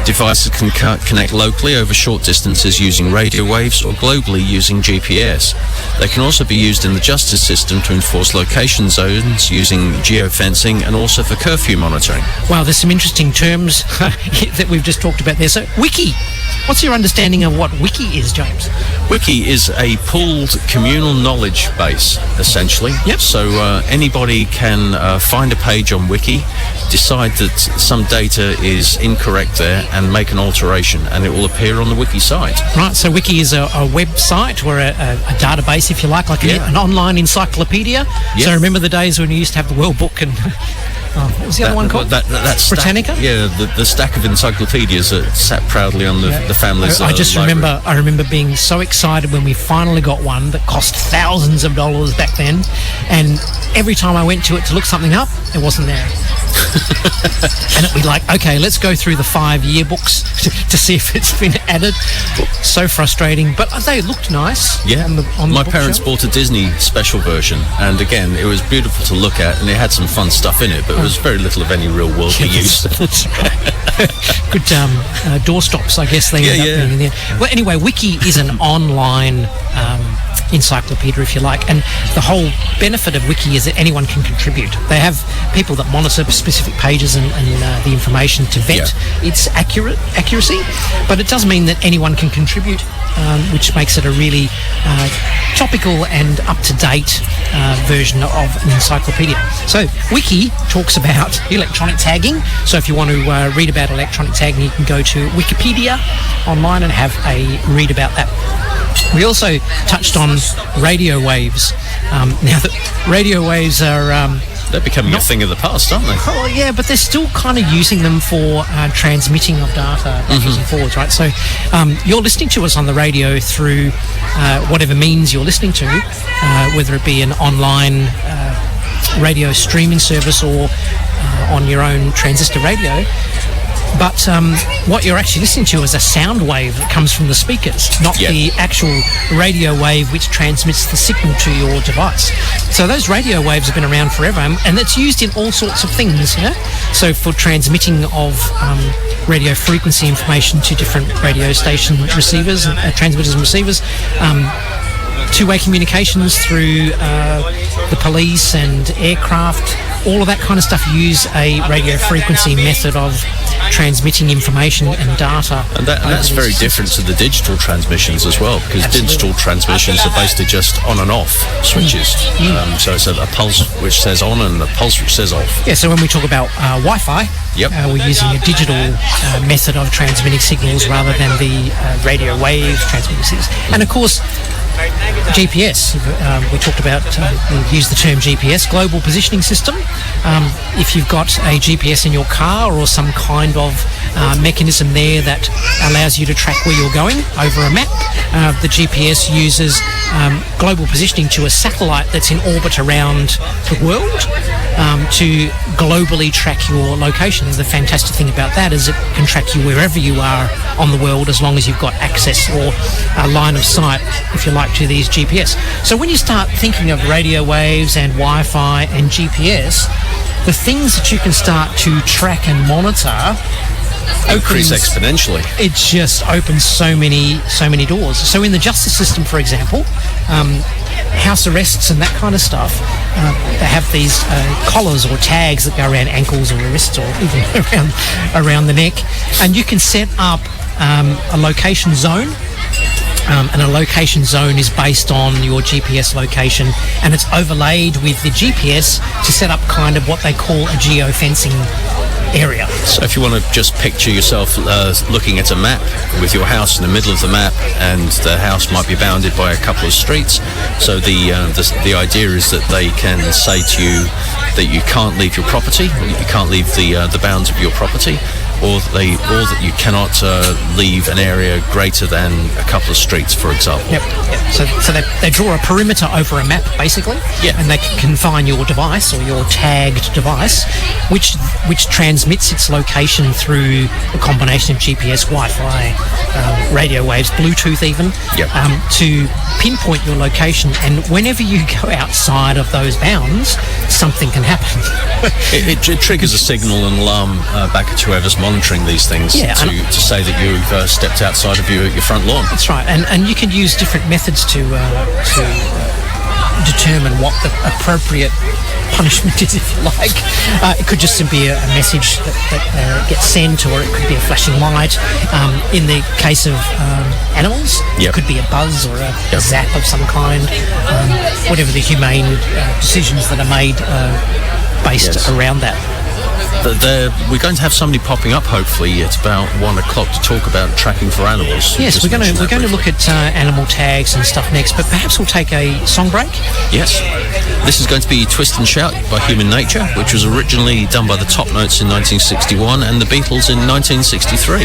Devices can connect locally over short distances using radio waves, or globally using GPS. They can also be used in the justice system to enforce location zones using geofencing, and also for curfew monitoring. Wow, there's some interesting terms that we've just talked about there. So, Wiki. What's your understanding of what Wiki is, James? Wiki is a pooled communal knowledge base, essentially. Yep. So anybody can find a page on Wiki, decide that some data is incorrect there, and make an alteration, and it will appear on the Wiki site. Right, so Wiki is a website, or a database, if you like an online encyclopedia. Yep. So remember the days when you used to have the World Book and... what was the other one called? That's Britannica? The stack of encyclopedias that sat proudly on the family's library. I remember being so excited when we finally got one that cost thousands of dollars back then, and every time I went to it to look something up, it wasn't there. And it'd be like, okay, let's go through the 5 yearbooks to see if it's been added. So frustrating, but they looked nice. Yeah, on the my parents bought a Disney special version, and again, it was beautiful to look at, and it had some fun stuff in it, but was very little of any real worldly use. That's right. Good doorstops, I guess they end up being in there. Well, anyway, Wiki is an online encyclopedia, if you like, and the whole benefit of Wiki is that anyone can contribute. They have people that monitor specific pages and the information to vet its accuracy, but it does mean that anyone can contribute, which makes it a really topical and up-to-date version of an encyclopedia. So Wiki talks about electronic tagging, so if you want to read about electronic tagging, you can go to Wikipedia online and have a read about that. We also touched on radio waves. Now that radio waves are... they're becoming a thing of the past, aren't they? Oh, yeah, but they're still kind of using them for transmitting of data backwards and forwards, right? So you're listening to us on the radio through whatever means you're listening to, whether it be an online radio streaming service or on your own transistor radio. But what you're actually listening to is a sound wave that comes from the speakers, not the actual radio wave which transmits the signal to your device. So those radio waves have been around forever, and it's used in all sorts of things, you know? So for transmitting of radio frequency information to different radio station receivers, transmitters and receivers, two-way communications through the police and aircraft, all of that kind of stuff use a radio frequency method of transmitting information and data. And that's very different to the digital transmissions as well, because digital transmissions are basically just on and off switches. So it's a pulse which says on and a pulse which says off. Yeah, so when we talk about Wi-Fi, we're using a digital method of transmitting signals rather than the radio wave transmitting signals. And of course, GPS, we talked about, we use the term GPS, Global Positioning System. If you've got a GPS in your car or some kind of mechanism there that allows you to track where you're going over a map, the GPS uses global positioning to a satellite that's in orbit around the world to globally track your location. The fantastic thing about that is it can track you wherever you are on the world as long as you've got access or a line of sight, if you like, to these GPS. So when you start thinking of radio waves and Wi-Fi and GPS, the things that you can start to track and monitor increase exponentially. It just opens so many doors. So in the justice system, for example, house arrests and that kind of stuff, they have these collars or tags that go around ankles or wrists or even around the neck, and you can set up a location zone. And a location zone is based on your GPS location, and it's overlaid with the GPS to set up kind of what they call a geofencing area. So if you want to just picture yourself looking at a map with your house in the middle of the map, and the house might be bounded by a couple of streets, so the idea is that they can say to you that you can't leave your property, you can't leave the bounds of your property, or that you cannot leave an area greater than a couple of streets, for example. Yep. So they draw a perimeter over a map, basically, and they can confine your device or your tagged device, which transmits its location through a combination of GPS, Wi-Fi, radio waves, Bluetooth even, to pinpoint your location. And whenever you go outside of those bounds, something can happen. It triggers a signal and alarm back at whoever's monitoring these things to say that you've stepped outside of your front lawn. That's right, and you can use different methods to determine what the appropriate punishment is, if you like. It could just simply be a message that gets sent, or it could be a flashing light. In the case of animals, it could be a buzz or a zap of some kind, whatever the humane decisions that are made based around that. We're going to have somebody popping up hopefully at about 1 o'clock to talk about tracking for animals. Yes, we're going to look at animal tags and stuff next, but perhaps we'll take a song break. Yes, this is going to be Twist and Shout by Human Nature, which was originally done by the Top Notes in 1961 and the Beatles in 1963.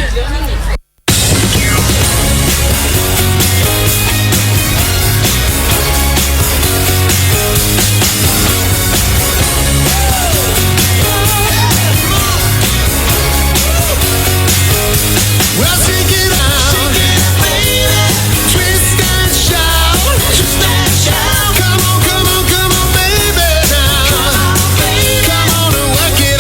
Come on and work it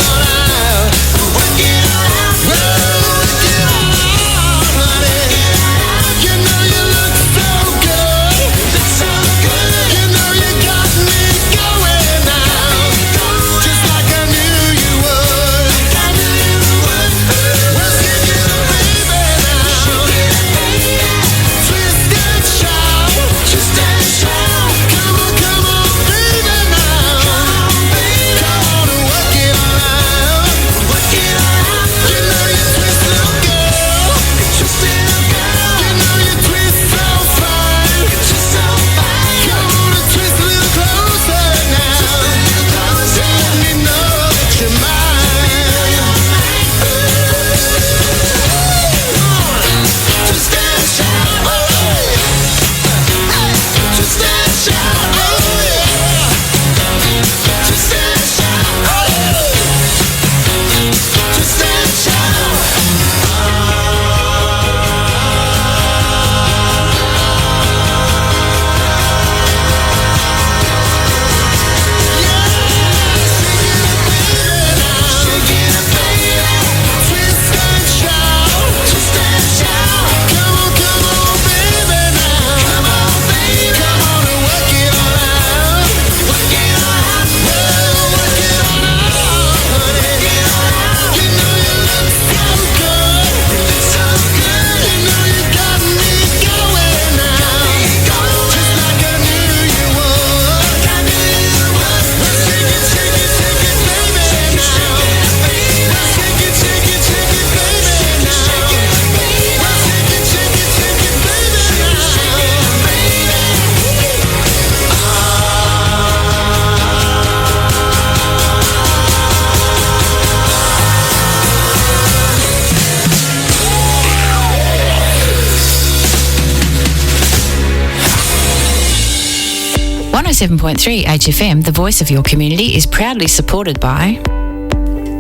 107.3 HFM, the voice of your community, is proudly supported by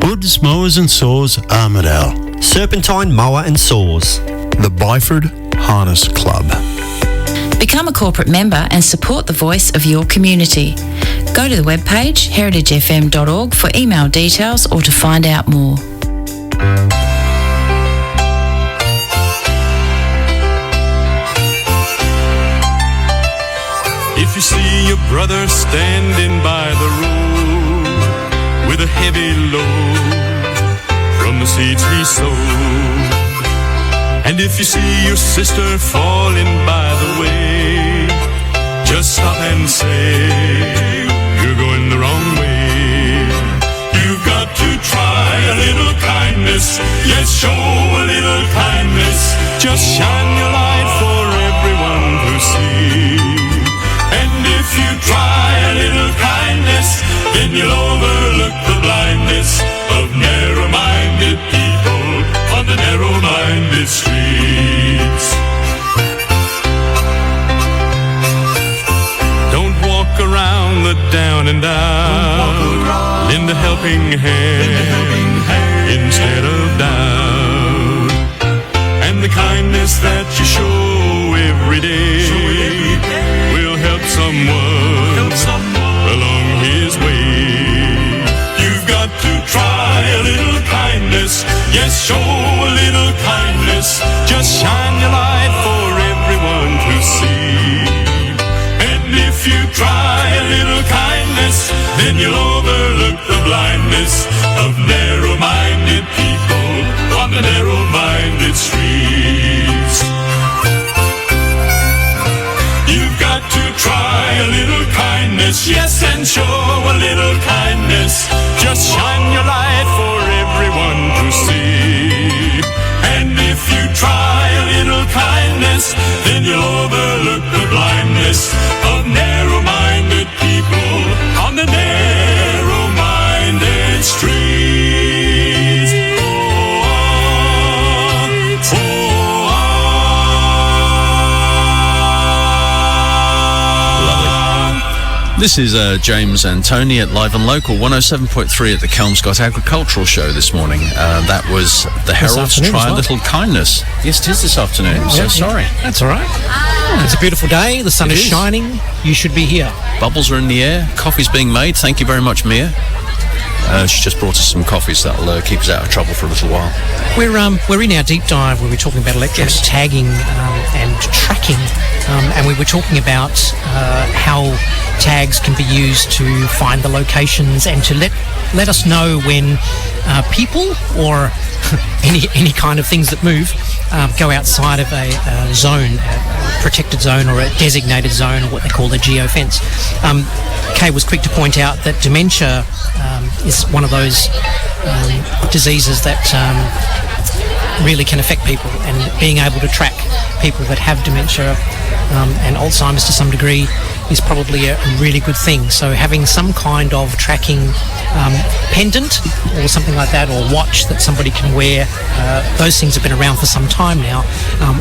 Woods, Mowers and Saws, Armidale. Serpentine Mower and Saws. The Byford Harness Club. Become a corporate member and support the voice of your community. Go to the webpage heritagefm.org for email details or to find out more. If you see your brother standing by the road with a heavy load from the seeds he sowed, and if you see your sister falling by the way, just stop and say, you're going the wrong way. You've got to try a little kindness, yes, show a little kindness. Just shine your light for everyone to see. And if you try a little kindness, then you'll overlook the blindness of narrow-minded people on the narrow-minded streets. Don't walk around the down and out. Lend a helping hand instead of down. And the kindness that you show every day will help someone along his way. You've got to try a little kindness, yes, show a little kindness. Just shine your light for everyone to see. And if you try a little kindness, then you'll overlook the blindness of narrow-minded people on the narrow-minded streets. You've got to try a little kindness, yes, and show a little kindness. Just shine your light for everyone to see. And if you try a little kindness, then you'll overlook the blindness of narrow-minded people on the narrow-minded streets. This is James and Tony at Live and Local 107.3 at the Kelmscott Agricultural Show this morning. That was the Herald's Try a Little Kindness. Yes, it is this afternoon. So sorry. That's all right. It's a beautiful day. The sun is shining. You should be here. Bubbles are in the air. Coffee's being made. Thank you very much, Mia. She just brought us some coffee, so that'll keep us out of trouble for a little while. We're in our deep dive where we're talking about electronic tagging and tracking, and we were talking about how tags can be used to find the locations and to let us know when people or any kind of things that move go outside of a zone, a protected zone or a designated zone, or what they call a geofence. Kay was quick to point out that dementia is one of those diseases that really can affect people, and being able to track people that have dementia and Alzheimer's to some degree is probably a really good thing. So having some kind of tracking pendant or something like that, or watch that somebody can wear, those things have been around for some time now,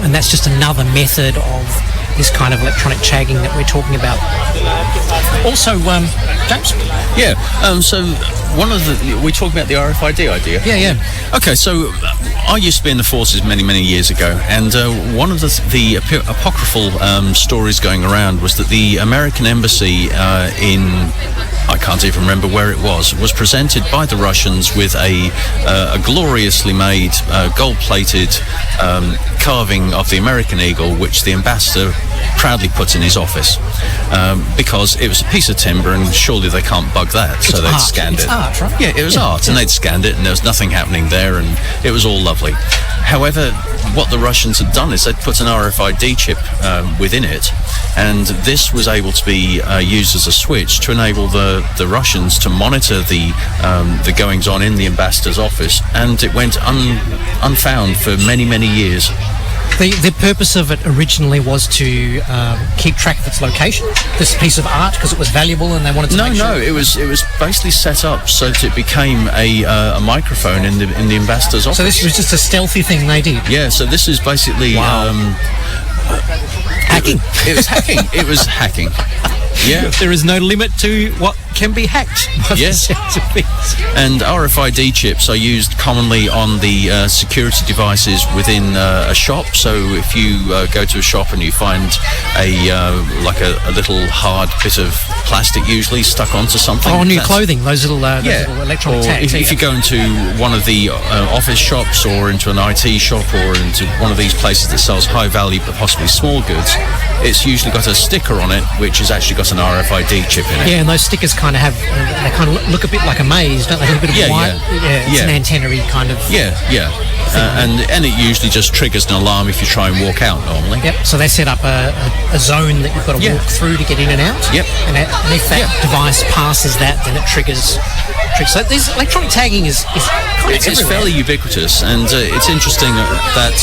and that's just another method of this kind of electronic tagging that we're talking about. Also, James? Yeah, so one of the... We talk about the RFID idea. Yeah. Okay, so I used to be in the forces many, many years ago, and one of the apocryphal stories going around was that the American embassy in... I can't even remember where it was presented by the Russians with a gloriously made, gold-plated carving of the American eagle, which the ambassador proudly put in his office, because it was a piece of timber and surely they can't bug that, so they'd scanned it. It's art, right? Yeah, it was art, and they'd scanned it and there was nothing happening there, and it was all lovely. However, what the Russians had done is they'd put an RFID chip within it, and this was able to be used as a switch to enable the Russians to monitor the goings-on in the ambassador's office, and it went unfound for many, many years. The purpose of it originally was to keep track of its location, this piece of art, because it was valuable and they wanted to make sure... No, it was basically set up so that it became a microphone in the ambassador's office. So this was just a stealthy thing they did? Yeah, so this is basically... Wow. Hacking. It was hacking. It was hacking. Yeah. There is no limit to what can be hacked. by the Yes. sounds of things. And RFID chips are used commonly on the security devices within a shop. So if you go to a shop and you find a little hard bit of plastic, usually stuck onto something. On your clothing, those little electronic or tags. if you go into one of the office shops or into an IT shop or into one of these places that sells high value but possibly small goods, it's usually got a sticker on it which has actually got an RFID chip in it. Yeah, and those stickers kind of have, they kind of look a bit like a maze, don't they? Have a bit of white. It's an antenna-y kind of. Yeah. And it usually just triggers an alarm if you try and walk out normally. Yep. So they set up a zone that you've got to walk through to get in and out. Yep. And if that device passes that, then it triggers. So this electronic tagging is kind of It's everywhere. fairly ubiquitous, and it's interesting that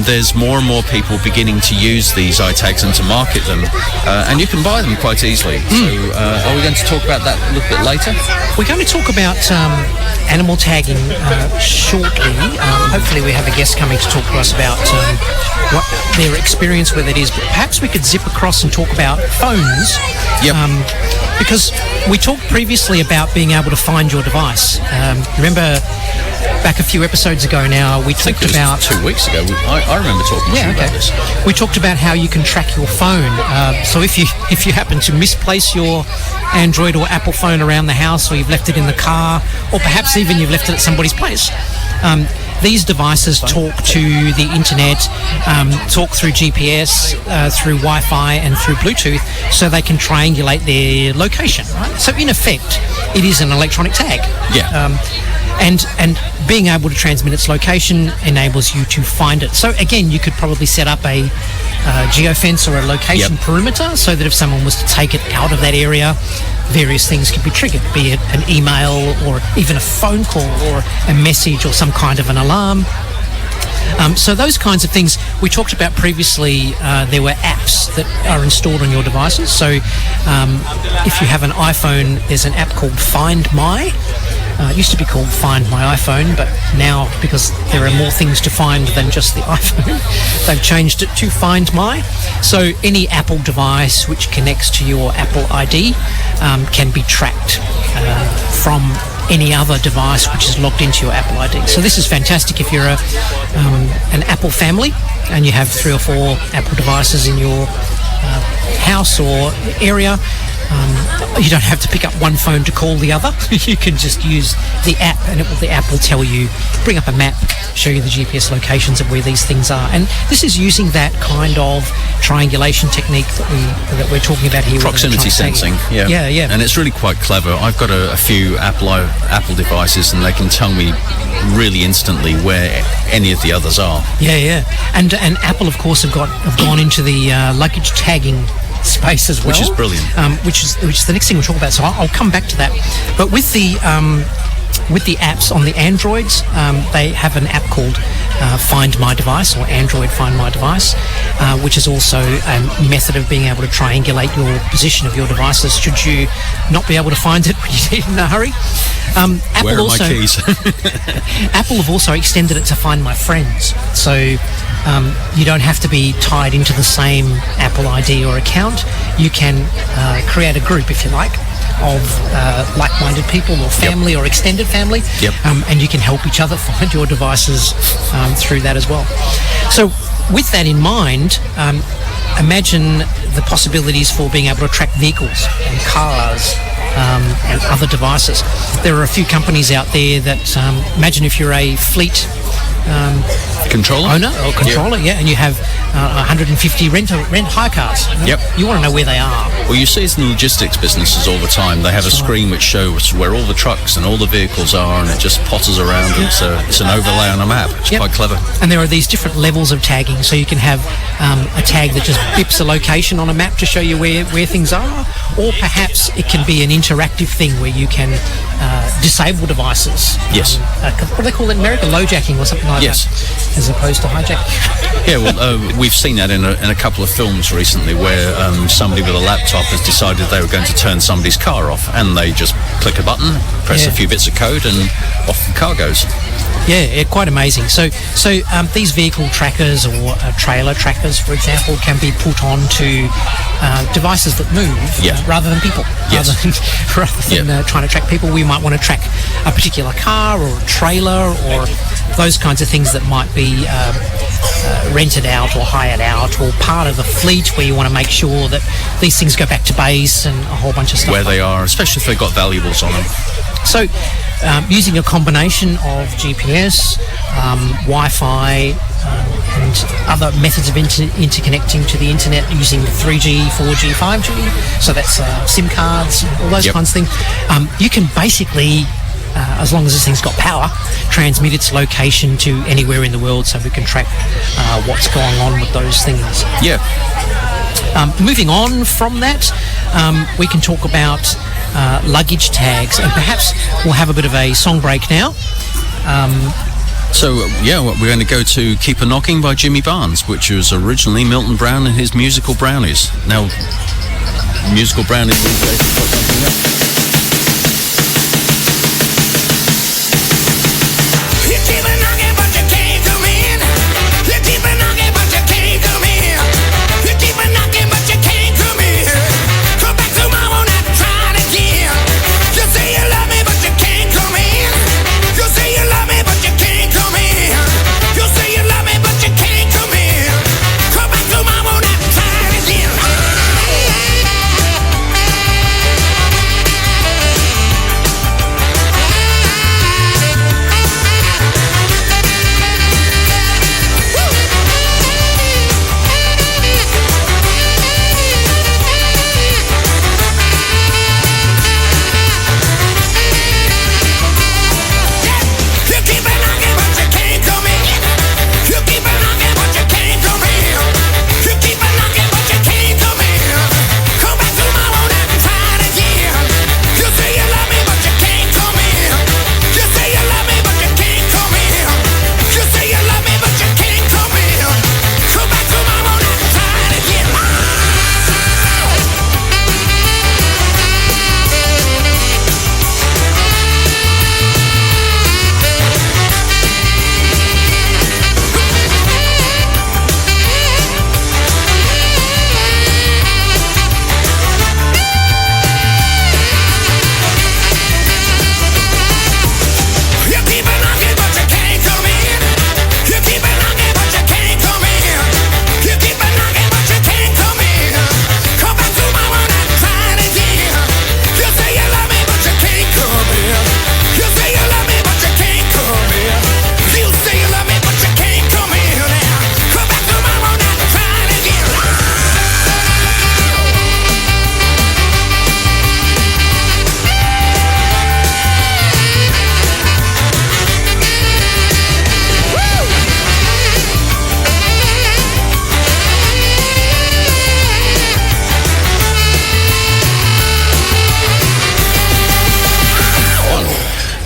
there's more and more people beginning to use these iTags and to market them, and you can buy them quite easily. So are we going to talk about that a little bit later? We're going to talk about animal tagging shortly. Hopefully we have a guest coming to talk to us about what their experience with it is. But perhaps we could zip across and talk about phones. Yep. Because we talked previously about being able to find your device. Remember back a few episodes ago now, we talked about... 2 weeks ago, I remember talking to you about this. We talked about how you can track your phone. So if you happen to misplace your Android or Apple phone around the house, or you've left it in the car, or perhaps even you've left it at somebody's place, these devices talk to the internet, talk through GPS, through Wi-Fi and through Bluetooth, so they can triangulate their location, right? So in effect, it is an electronic tag. Yeah. And being able to transmit its location enables you to find it. So again, you could probably set up a geofence or a location perimeter, so that if someone was to take it out of that area, various things could be triggered, be it an email or even a phone call or a message or some kind of an alarm. So those kinds of things we talked about previously. There were apps that are installed on your devices. So if you have an iPhone, there's an app called Find My. It used to be called Find My iPhone, but now, because there are more things to find than just the iPhone, they've changed it to Find My. So any Apple device which connects to your Apple ID can be tracked from any other device which is logged into your Apple ID. So this is fantastic if you're an Apple family and you have 3 or 4 Apple devices in your house or area. You don't have to pick up one phone to call the other. You can just use the app, and the app will tell you, bring up a map, show you the GPS locations of where these things are. And this is using that kind of triangulation technique that we're talking about here. Proximity sensing. Yeah. And it's really quite clever. I've got a few Apple devices, and they can tell me really instantly where any of the others are. Yeah. And Apple, of course, have gone into the luggage tagging space as well, which is brilliant. Which is the next thing we'll talk about. So I'll come back to that. But with the apps on the Androids, they have an app called Find My Device, or Android Find My Device, which is also a method of being able to triangulate your position of your devices should you not be able to find it when you need it in a hurry. Where are my keys? Apple have also extended it to Find My Friends, so you don't have to be tied into the same Apple ID or account. You can create a group, if you like, of like-minded people or family or extended family, and you can help each other find your devices through that as well. So with that in mind, imagine the possibilities for being able to track vehicles and cars and other devices. There are a few companies out there that, imagine if you're a fleet owner or controller, and you have 150 rent hire cars. You want to know where they are. Well, you see it in logistics businesses all the time. They have a screen which shows where all the trucks and all the vehicles are, and it just potters around. It's an overlay on a map. It's quite clever. And there are these different levels of tagging. So you can have a tag that just bips a location on a map to show you where things are, or perhaps it can be an interactive thing where you can disable devices. Yes. What do they call it in America? Lowjacking or something like that, as opposed to hijacking. Yeah, well, we've seen that in a couple of films recently where somebody with a laptop has decided they were going to turn somebody's car off, and they just click a button, press a few bits of code, and off the car goes. Yeah, quite amazing. So these vehicle trackers or trailer trackers, for example, can be put onto devices that move rather than people. Yes. Rather than trying to track people, we might want to track a particular car or a trailer or those kinds of things that might be rented out or hired out, or part of a fleet where you want to make sure that these things go back to base and a whole bunch of stuff. Where they are, especially if they've got valuables on them. So using a combination of GPS, Wi-Fi, and other methods of interconnecting to the internet using 3G, 4G, 5G, so that's SIM cards, all those kinds of things, you can basically, as long as this thing's got power, transmit its location to anywhere in the world, so we can track what's going on with those things. Yeah. Moving on from that, we can talk about luggage tags, and perhaps we'll have a bit of a song break now. We're going to go to Keep a Knocking by Jimmy Barnes, which was originally Milton Brown and his Musical Brownies. Now, Musical Brownies these days have got something else.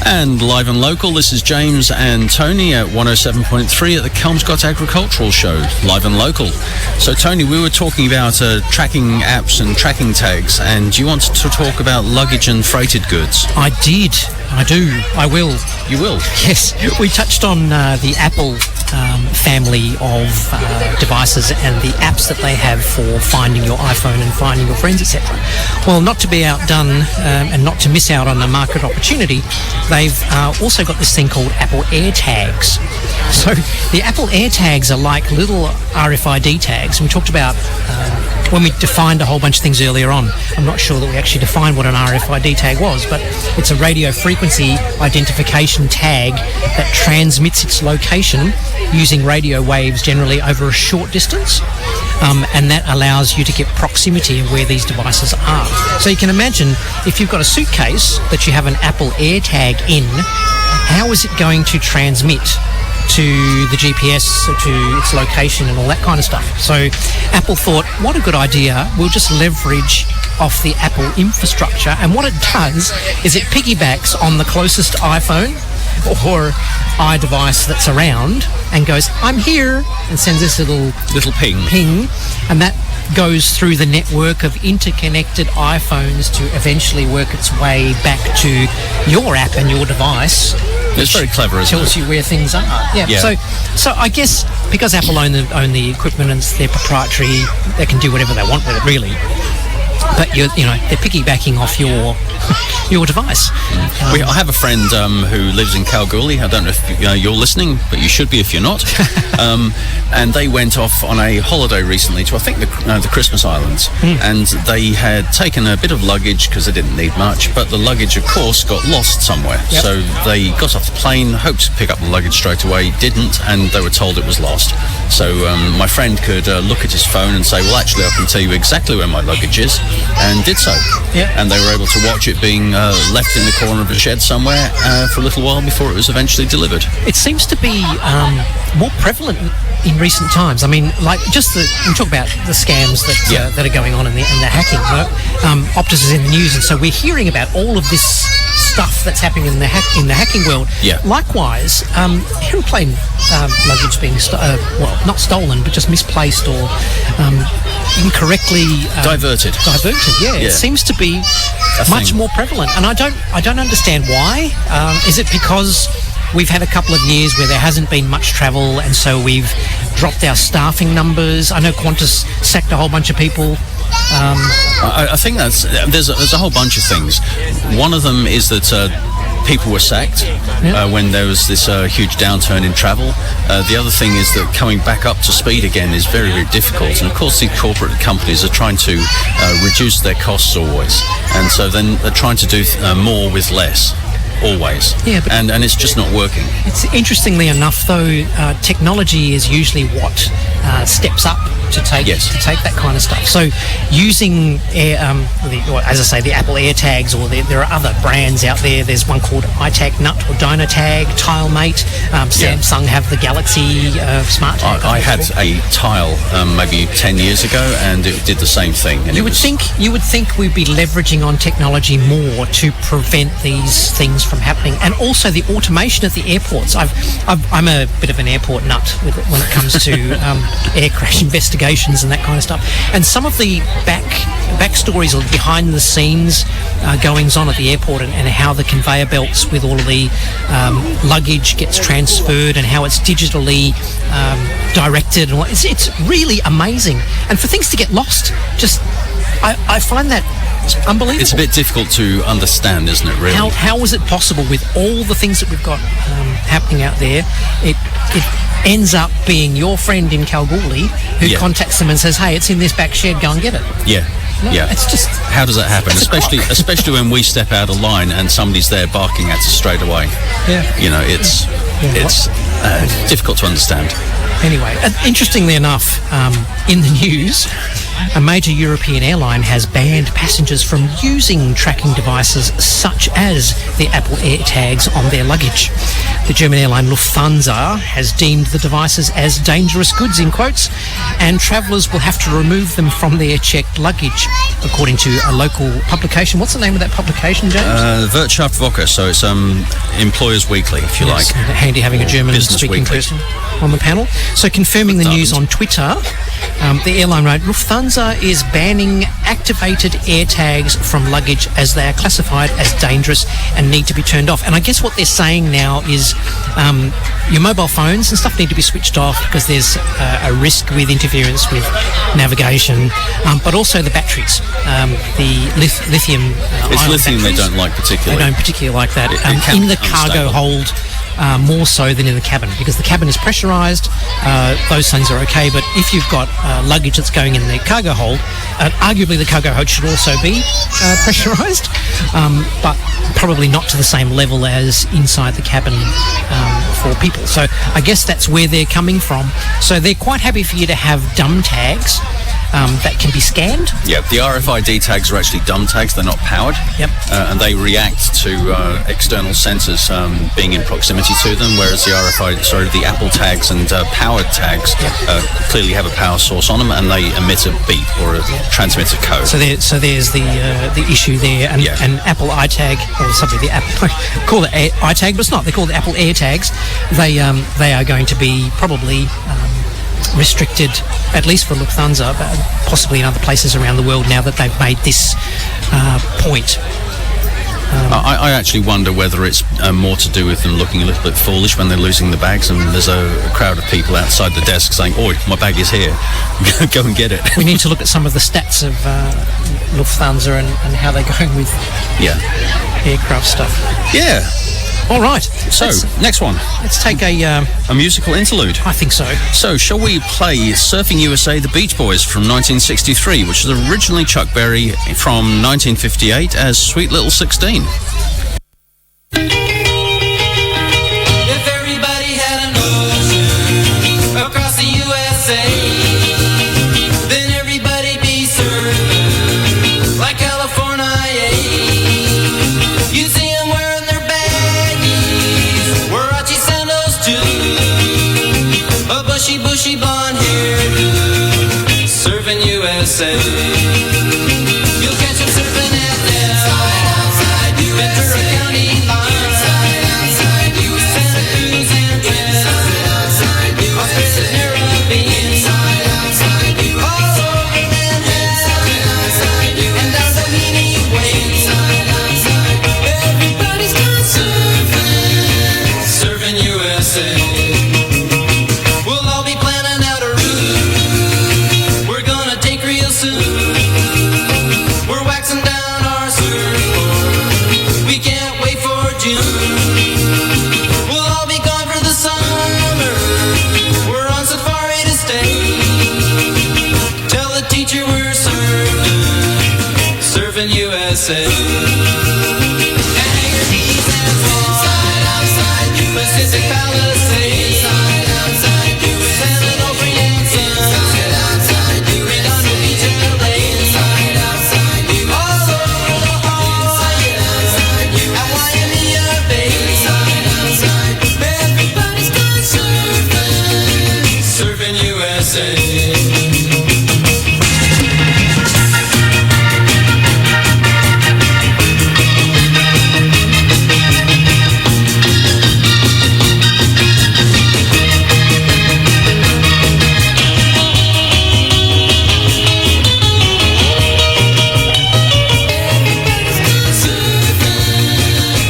And live and local, this is James and Tony at 107.3 at the Kelmscott Agricultural Show, live and local. So Tony, we were talking about tracking apps and tracking tags, and you wanted to talk about luggage and freighted goods. I did. I do. I will. You will? Yes. We touched on the Apple family of devices and the apps that they have for finding your iPhone and finding your friends, etc. Well, not to be outdone and not to miss out on the market opportunity, they've also got this thing called Apple AirTags. So the Apple AirTags are like little RFID tags. We talked about when we defined a whole bunch of things earlier on. I'm not sure that we actually defined what an RFID tag was, but it's a radio frequency identification tag that transmits its location using radio waves generally over a short distance, and that allows you to get proximity of where these devices are. So you can imagine if you've got a suitcase that you have an Apple AirTag in, how is it going to transmit to the GPS, to its location and all that kind of stuff? So Apple thought, what a good idea, we'll just leverage off the Apple infrastructure, and what it does is it piggybacks on the closest iPhone or iDevice that's around and goes, I'm here, and sends this little ping, and that goes through the network of interconnected iPhones to eventually work its way back to your app and your device. It's very clever, isn't tells it? you where things are. Yeah. So I guess because Apple own the equipment and they're proprietary, they can do whatever they want with it, really. But they're piggybacking off your device. I have a friend who lives in Kalgoorlie. I don't know if you're listening, but you should be if you're not. And they went off on a holiday recently to, I think, the Christmas Islands. And they had taken a bit of luggage because they didn't need much, but the luggage, of course, got lost somewhere. Yep. So they got off the plane, hoped to pick up the luggage straight away, didn't, and they were told it was lost. So my friend could look at his phone and say, well, actually, I can tell you exactly where my luggage is, and did so. Yeah. And they were able to watch it being left in the corner of a shed somewhere for a little while before it was eventually delivered. It seems to be more prevalent in recent times. I mean, like we talk about the scams that are going on and the hacking. Optus is in the news, and so we're hearing about all of this stuff that's happening in the hacking world. Yeah. Likewise, airplane luggage being not stolen, but just misplaced or incorrectly diverted. Yeah, it seems to be much more prevalent, and I don't understand why. Is it because we've had a couple of years where there hasn't been much travel, and so we've dropped our staffing numbers? I know Qantas sacked a whole bunch of people. I think there's a whole bunch of things. One of them is that people were sacked when there was this huge downturn in travel. The other thing is that coming back up to speed again is very, very difficult. And of course, the corporate companies are trying to reduce their costs always. And so then they're trying to do more with less. Always. Yeah, but and it's just not working. It's interestingly enough, though, technology is usually what steps up to take that kind of stuff. So using as I say, the Apple AirTags, or there are other brands out there. There's one called iTag Nut or Dynatag, TileMate. Samsung have the Galaxy Smart Tag. I had a Tile maybe 10 years ago, and it did the same thing. And you would think we'd be leveraging on technology more to prevent these things from happening, and also the automation at the airports. I'm a bit of an airport nut when it comes to air crash investigations and that kind of stuff. And some of the backstories or behind the scenes goings on at the airport, and how the conveyor belts with all of the luggage gets transferred, and how it's digitally directed. And it's really amazing. And for things to get lost, I find that unbelievable. It's a bit difficult to understand, isn't it, really? How is it possible with all the things that we've got happening out there? It ends up being your friend in Kalgoorlie who contacts them and says, hey, it's in this back shed, go and get it. It's just... How does that happen? Especially when we step out of line and somebody's there barking at us straight away. It's difficult to understand. Anyway, interestingly enough, in the news, a major European airline has banned passengers from using tracking devices such as the Apple AirTags on their luggage. The German airline Lufthansa has deemed the devices as dangerous goods, in quotes, and travellers will have to remove them from their checked luggage, according to a local publication. What's the name of that publication, James? Wirtschaftswoche, so it's Employers Weekly, if you like. Handy having a German-speaking person on the panel. So confirming the news on Twitter, the airline wrote, Lufthansa is banning activated AirTags from luggage as they are classified as dangerous and need to be turned off. And I guess what they're saying now is your mobile phones and stuff need to be switched off because there's a risk with interference with navigation, but also the batteries, the lithium it's lithium batteries. They don't like particularly. They don't particularly like that. In the cargo hold, more so than in the cabin, because the cabin is pressurised. Those things are okay, but if you've got luggage that's going in the cargo hold, arguably the cargo hold should also be pressurised, but probably not to the same level as inside the cabin for people. So I guess that's where they're coming from. So they're quite happy for you to have dumb tags that can be scanned. Yeah, the RFID tags are actually dumb tags. They're not powered. Yep. And they react to external sensors being in proximity to them, whereas the the Apple tags and powered tags clearly have a power source on them, and they emit a beep or transmit a code. So there's the issue there, and Apple iTag, or something, the Apple call it iTag, but it's not. They're called the Apple AirTags. They are going to be probably restricted, at least for Lufthansa, but possibly in other places around the world now that they've made this point. I actually wonder whether it's more to do with them looking a little bit foolish when they're losing the bags, and there's a crowd of people outside the desk saying, "Oi, my bag is here, go and get it." We need to look at some of the stats of Lufthansa and how they're going with aircraft stuff. Yeah. All right. So, next one. Let's take a musical interlude. I think so. So, shall we play Surfing USA, The Beach Boys from 1963, which was originally Chuck Berry from 1958 as Sweet Little 16. If everybody had an ocean across the USA, then everybody'd be served like California. You see them wearing their baggies, Warachi sandals too, a bushy blonde hair, surfing USA. You'll catch them surfing at Ventura County line, Santa Cruz and Australia's Caribbean, all over Manhattan and down Doheny Way. Everybody's gone surfing USA. We'll all be planning out a route we're gonna take real soon. We're waxing down our surfboard, we can't wait for June. We'll all be gone for the summer, we're on safari to stay. Tell the teacher we're surfing USA. Hang your knees and fall Pacific Palisades, San Onofre and Redondo Beach and LA, all over La Jolla and Waimea Bay. Everybody's gone surfing USA.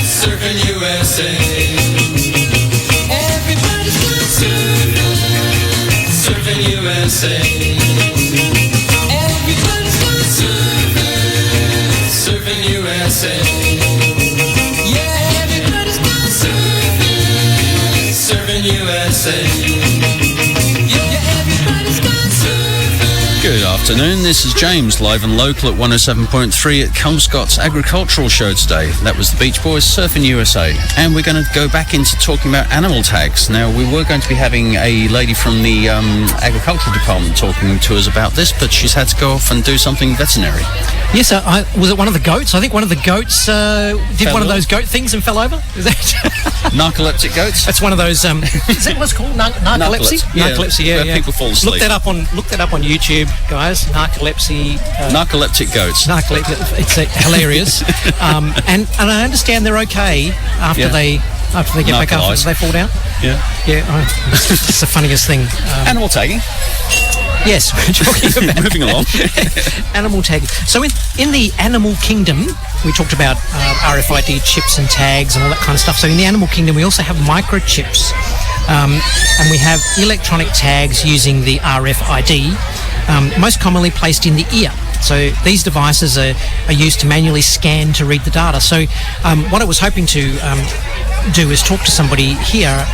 Surfing USA. Everybody's gone surfing USA. Everybody's gone surfing USA. Yeah, everybody's gone surfing USA. Yeah, everybody's gone surfing. Good afternoon, this is James, live and local at 107.3 at Kelmscott's Agricultural Show today. That was the Beach Boys, Surfing USA. And we're going to go back into talking about animal tags. Now, we were going to be having a lady from the Agricultural Department talking to us about this, but she's had to go off and do something veterinary. Yes, was it one of the goats? I think one of the goats did one of those goat things and fell over. Is that Narcoleptic goats? That's one of those. Is that what's called narcolepsy? Narcolepsy, yeah. Where people fall asleep. Look that up on YouTube, guys. Narcolepsy. Narcoleptic goats. It's hilarious. And I understand they're okay after they get back up. They fall down. Yeah. It's the funniest thing. Animal tagging. Yes, we're talking about moving along. Animal tagging. So in the animal kingdom, we talked about RFID chips and tags and all that kind of stuff. So in the animal kingdom, we also have microchips, and we have electronic tags using the RFID, most commonly placed in the ear. So these devices are used to manually scan to read the data. So what I was hoping to do is talk to somebody here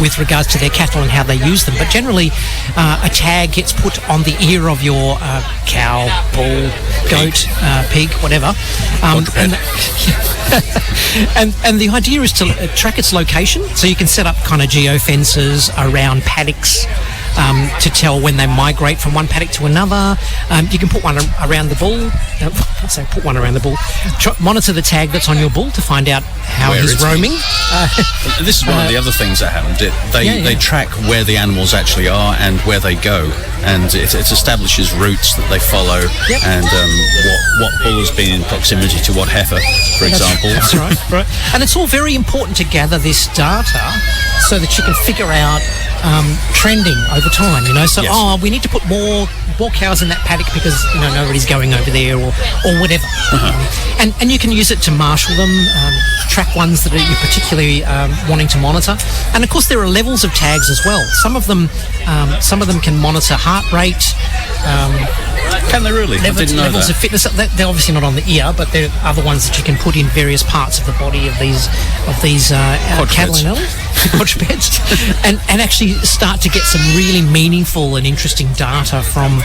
with regards to their cattle and how they use them. But generally, a tag gets put on the ear of your cow, bull, goat, pig, whatever. And the idea is to track its location. So you can set up kind of geofences around paddocks to tell when they migrate from one paddock to another. You can put one around the bull. Put one around the bull. Monitor the tag that's on your bull to find out how he's roaming. This is one of the other things that happened. They track where the animals actually are and where they go, and it establishes routes that they follow, and what bull has been in proximity to what heifer, for example. That's right. And it's all very important to gather this data so that you can figure out trending over time, you know. So, we need to put more cows in that paddock because, you know, nobody's going over there or whatever. And you can use it to marshal them, track ones that you're particularly wanting to monitor. And of course, there are levels of tags as well. Some of them can monitor heart rate. Can they really? Levels of fitness. They're obviously not on the ear, but there are other ones that you can put in various parts of the body of these cattle and quadrupeds, and actually start to get some really meaningful and interesting data from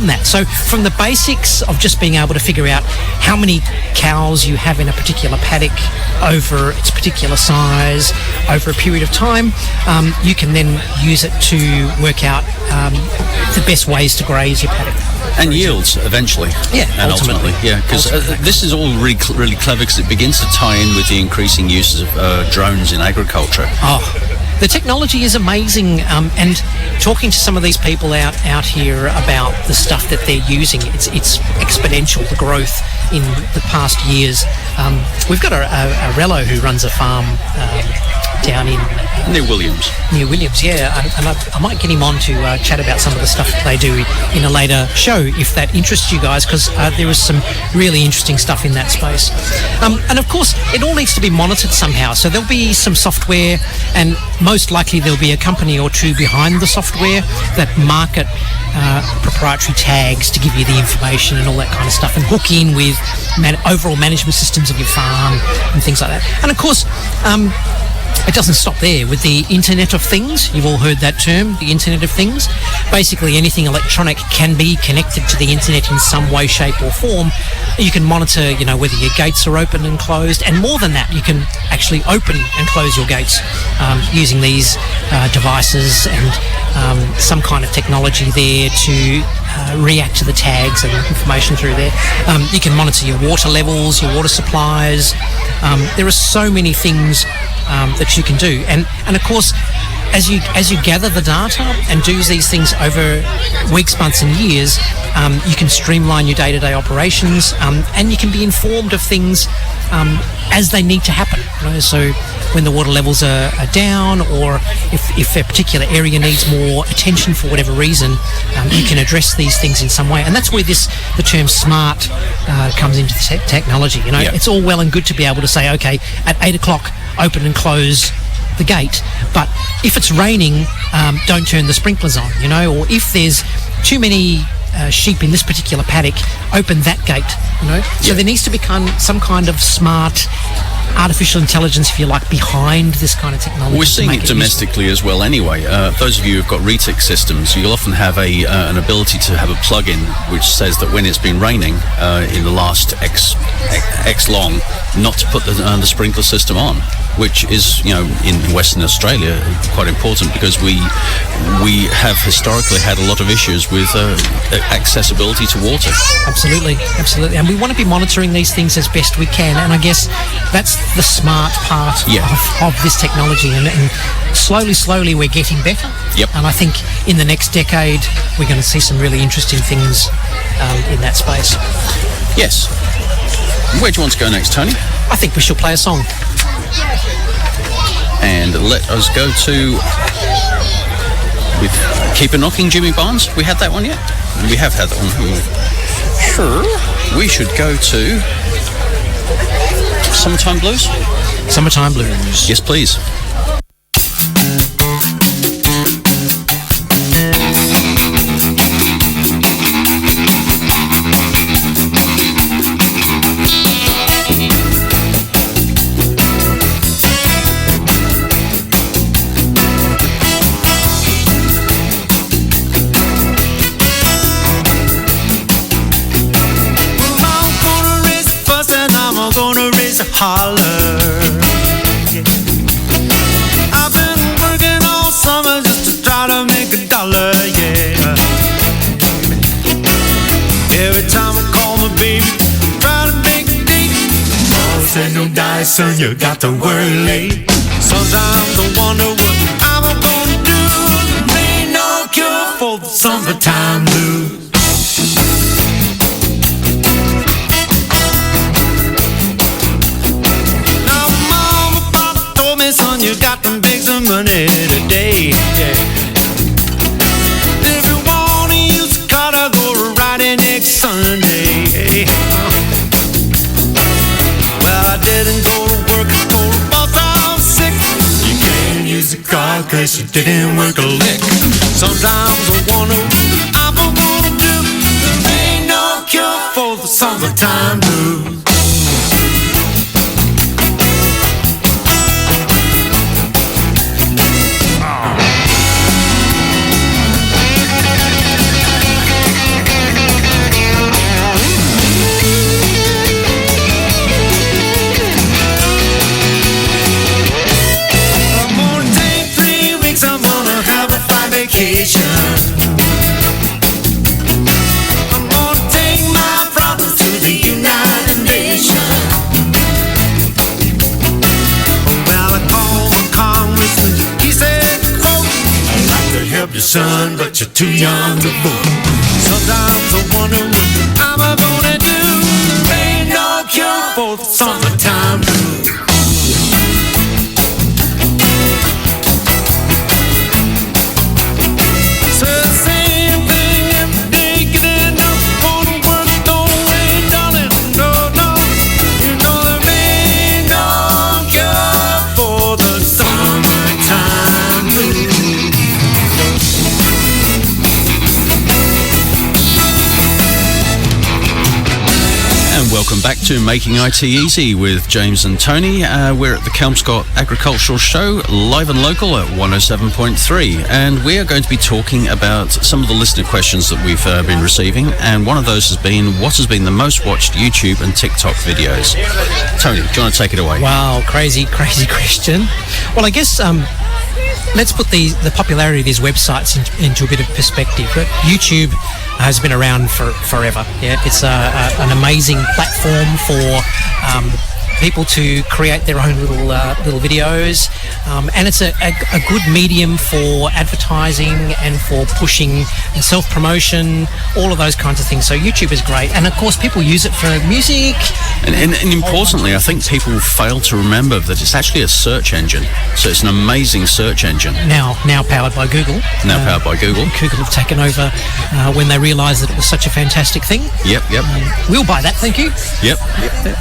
that. So from the basics of just being able to figure out how many cows you have in a particular paddock over its particular size over a period of time, you can then use it to work out the best ways to graze your paddock. And yields eventually. Yeah, and ultimately. Yeah, because this is all really clever because it begins to tie in with the increasing uses of drones in agriculture. The technology is amazing, and talking to some of these people out here about the stuff that they're using, it's exponential, the growth in the past years. We've got a Rello who runs a farm down in near Williams. Yeah, and I might get him on to chat about some of the stuff that they do in a later show if that interests you guys, because there is some really interesting stuff in that space. And of course, it all needs to be monitored somehow. So there'll be some software, and most likely there'll be a company or two behind the software that market proprietary tags to give you the information and all that kind of stuff, and hook in with overall management systems of your farm and things like that. And of course, it doesn't stop there with the Internet of Things. You've all heard that term, the Internet of Things. Basically, anything electronic can be connected to the Internet in some way, shape or form. You can monitor, you know, whether your gates are open and closed. And more than that, you can actually open and close your gates using these devices and some kind of technology there to react to the tags and information through there. You can monitor your water levels, your water supplies. There are so many things that you can do, and of course, as you gather the data and do these things over weeks, months, and years, you can streamline your day-to-day operations, and you can be informed of things as they need to happen. You know? So when the water levels are down, or if a particular area needs more attention for whatever reason, you can address these things in some way. And that's where the term smart comes into the technology. You know, It's all well and good to be able to say, okay, at 8 o'clock, open and close the gate, but if it's raining, don't turn the sprinklers on, you know, or if there's too many sheep in this particular paddock, open that gate, you know. So there needs to become some kind of smart artificial intelligence, if you like, behind this kind of technology. We're seeing it domestically as well anyway. Those of you who've got retic systems, you'll often have an ability to have a plug-in which says that when it's been raining in the last X long, not to put the sprinkler system on, which is, you know, in Western Australia quite important because we have historically had a lot of issues with accessibility to water. Absolutely, and we want to be monitoring these things as best we can, and I guess that's the smart part of this technology, and slowly we're getting better. And I think in the next decade we're going to see some really interesting things in that space. Yes. Where do you want to go next, Tony? I think we should play a song. And let us go to with Keep a Knocking, Jimmy Barnes. We had that one yet? We have had that one. Sure. We should go to Summertime Blues? Summertime Blues. Yes, please. Holler. I've been working all summer just to try to make $1, yeah. Every time I call my baby, try to make a date. Mama said no dice, son, you got to work late. Sometimes I wonder what I'm gonna do. There ain't no cure for the summertime blues. Son, you got to make some money today, yeah. Sunday. Well, I didn't go to work, I told the boss I was sick. You can't use the car 'cause you didn't work a lick. Sometimes I wonder what I'm gonna do. There ain't no cure for the summertime blues. I'm gonna take my problems to the United Nations. Well, I called the congressman, he said, quote, I'd like to help your son, but you're too young to vote. Sometimes I wonder what I'm gonna do. There ain't no cure for the summertime blues. Welcome back to Making IT Easy with James and Tony. We're at the Kelmscott Agricultural Show, live and local at 107.3, and we are going to be talking about some of the listener questions that we've been receiving, and one of those has been, what has been the most watched YouTube and TikTok videos? Tony, do you want to take it away? Wow, crazy question. Well, I guess let's put the popularity of these websites into a bit of perspective. But YouTube has been around forever. Yeah, it's an amazing platform for people to create their own little videos, and it's a good medium for advertising and for pushing and self-promotion, all of those kinds of things. So YouTube is great, and of course people use it for music. And importantly, I think people fail to remember that it's actually a search engine. So it's an amazing search engine. Now powered by Google. Powered by Google. Google have taken over when they realised that it was such a fantastic thing. Yep. We'll buy that, thank you. Yep.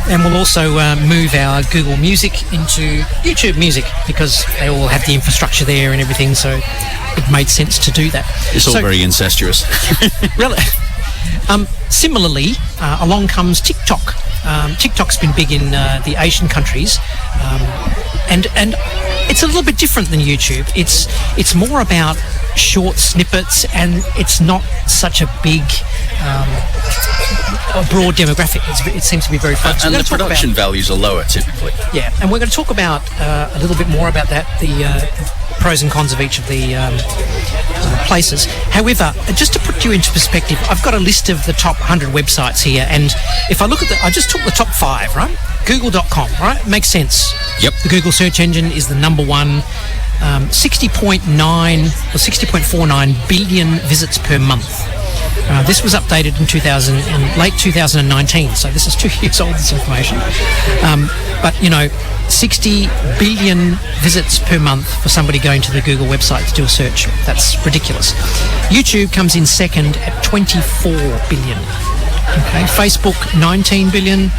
And we'll also move our Google Music into YouTube Music, because they all have the infrastructure there and everything, so it made sense to do that. It's all very incestuous. Really. Similarly, along comes TikTok. TikTok's been big in the Asian countries, and it's a little bit different than YouTube. It's more about short snippets, and it's not such a big a broad demographic. It seems to be very fun. And the production values are lower typically. Yeah, and we're going to talk about a little bit more about that, the pros and cons of each of the places. However, just to put you into perspective, I've got a list of the top 100 websites here, and if I look at I just took the top 5, right? Google.com, right? Makes sense. Yep. The Google search engine is the number one. 60.49 billion visits per month. This was updated in late 2019, so this is 2 years old, this information. But, 60 billion visits per month for somebody going to the Google website to do a search. That's ridiculous. YouTube comes in second at 24 billion. Okay, Facebook, 19 billion.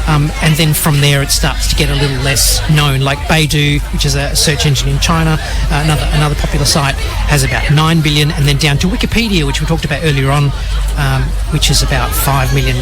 And then from there it starts to get a little less known, like Baidu, which is a search engine in China, another popular site, has about 9 billion, and then down to Wikipedia, which we talked about earlier on, which is about 5 million.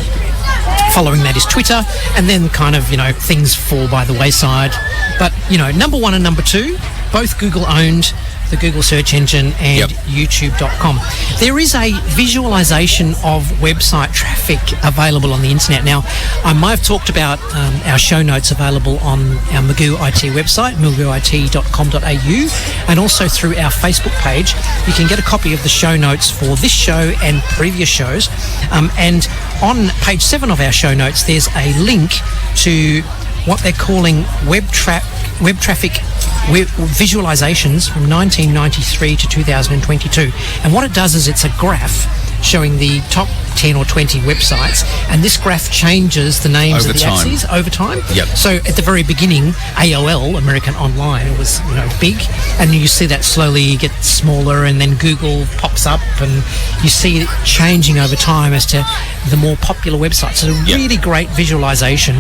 Following that is Twitter, and then kind of, things fall by the wayside. But, number one and number two, both Google owned, the Google search engine and YouTube.com. There is a visualization of website traffic available on the internet. Now, I might have talked about our show notes available on our Magoo IT website, magooit.com.au, and also through our Facebook page. You can get a copy of the show notes for this show and previous shows. And on page 7 of our show notes, there's a link to what they're calling web traffic visualizations from 1993 to 2022. And what it does is it's a graph showing the top 10 or 20 websites, and this graph changes the names Over of the time. axes over time. Yep. So at the very beginning, AOL, American Online, was big, and you see that slowly get smaller, and then Google pops up, and you see it changing over time as to the more popular websites. So a really great visualization.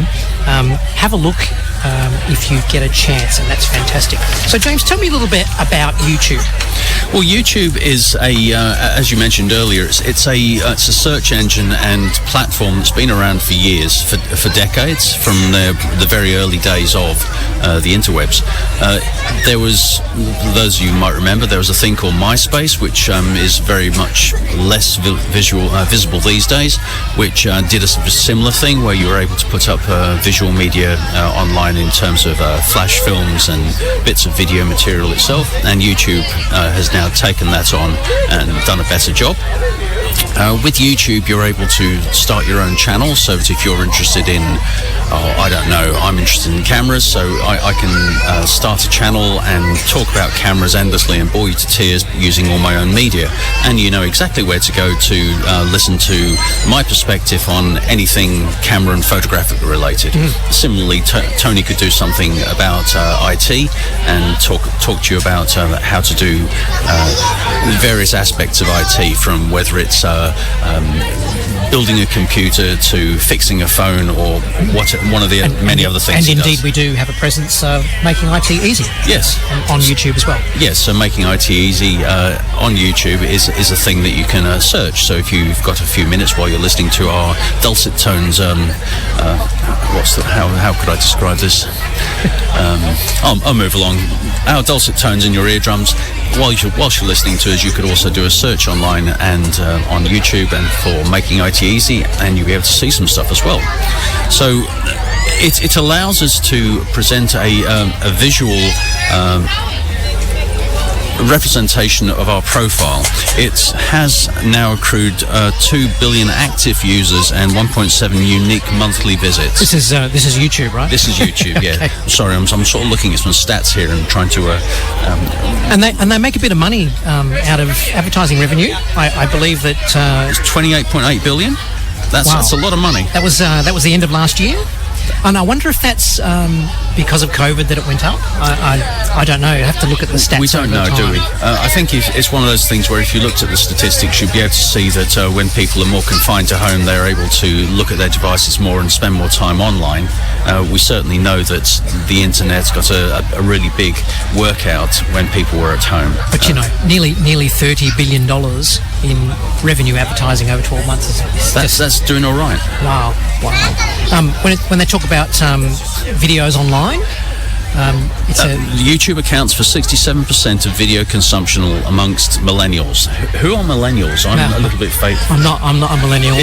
Have a look if you get a chance, and that's fantastic. So James, tell me a little bit about YouTube. Well, YouTube is as you mentioned earlier, it's a search engine and platform that's been around for years, for decades, from the very early days of the interwebs. There was, those of you might remember, there was a thing called MySpace, which is very much less visible these days, which did a similar thing where you were able to put up visual media online in terms of flash films and bits of video material itself, and YouTube has now taken that on and done a better job. With YouTube, you're able to start your own channel, so that if you're interested in, I don't know, I'm interested in cameras, so I can start a channel and talk about cameras endlessly and bore you to tears using all my own media, and you know exactly where to go to listen to my perspective on anything camera and photographic related. Similarly, Tony could do something about IT and talk to you about how to do various aspects of IT, from whether it's building a computer to fixing a phone, or one of the many other things. And indeed, we do have a presence making IT easy. Yes, on YouTube as well. Yes, so making IT easy on YouTube is a thing that you can search. So if you've got a few minutes while you're listening to our dulcet tones, how could I describe this? I'll move along. Our dulcet tones in your eardrums. Whilst you're listening to us, you could also do a search online and on YouTube and for Making IT Easy, and you'll be able to see some stuff as well. So it allows us to present a visual representation of our profile. It has now accrued 2 billion active users and 1.7 unique monthly visits. This is YouTube, right? This is YouTube, yeah. Okay. Sorry, I'm sort of looking at some stats here and trying to. And they make a bit of money out of advertising revenue. I believe that it's 28.8 billion. That's a lot of money. That was the end of last year. And I wonder if that's because of COVID that it went up. I don't know. You have to look at the stats. We don't know, do we? I think it's one of those things where if you looked at the statistics, you'd be able to see that when people are more confined to home, they're able to look at their devices more and spend more time online. We certainly know that the internet's got a really big workout when people were at home. But nearly $30 billion in revenue advertising over 12 months that's doing all right. Wow. When they talk about videos online, YouTube accounts for 67% of video consumption amongst millennials. Who are millennials? I'm a little bit fake. I'm not a millennial.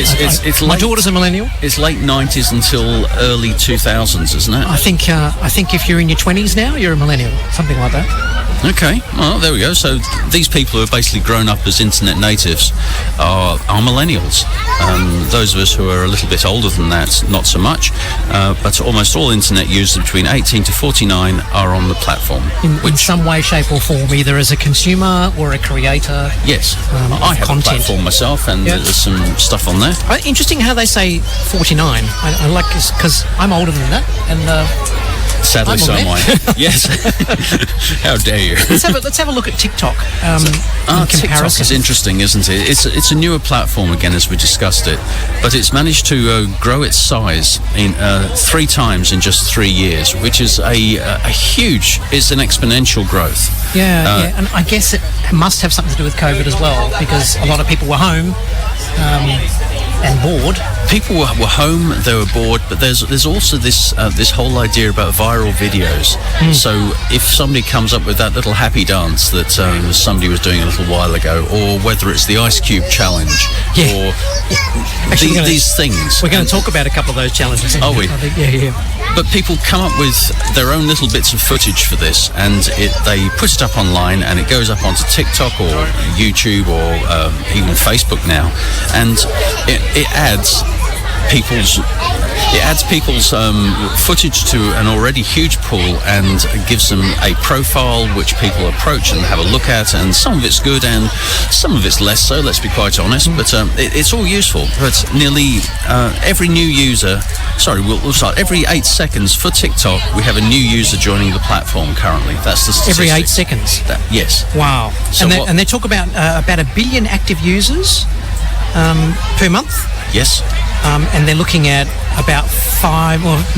My daughter's a millennial. It's late 90s until early 2000s, isn't it? I think if you're in your 20s now, you're a millennial, something like that. Okay, well, there we go. So these people who have basically grown up as internet natives are millennials. Those of us who are a little bit older than that, not so much. But almost all internet users between 18 to 49 are on the platform. In some way, shape or form, either as a consumer or a creator. Yes, I have content. a platform myself, and there's some stuff on there. Interesting how they say 49. I like this because I'm older than that, and sadly so am I. Yes. How dare you? Let's have a look at TikTok. TikTok is interesting, isn't it? It's a newer platform again, as we discussed it, but it's managed to grow its size in 3 times in just 3 years, which is a huge. It's an exponential growth. Yeah, and I guess it must have something to do with COVID as well, because a lot of people were home and bored. People were home, they were bored, but there's also this whole idea about viral videos. So if somebody comes up with that little happy dance that somebody was doing a little while ago, or whether it's the Ice Cube challenge, or these things. We're going to talk about a couple of those challenges. Are we? I think, yeah. But people come up with their own little bits of footage for this, and they put it up online, and it goes up onto TikTok or YouTube or even Facebook now, and it adds people's footage to an already huge pool and gives them a profile which people approach and have a look at, and some of it's good and some of it's less so, let's be quite honest, but it's all useful. But nearly every new user, we'll start every 8 seconds for TikTok, we have a new user joining the platform currently. That's the statistic. Every 8 seconds? Yes. Wow. So and they talk about 1 billion active users per month? Yes. And they're looking at about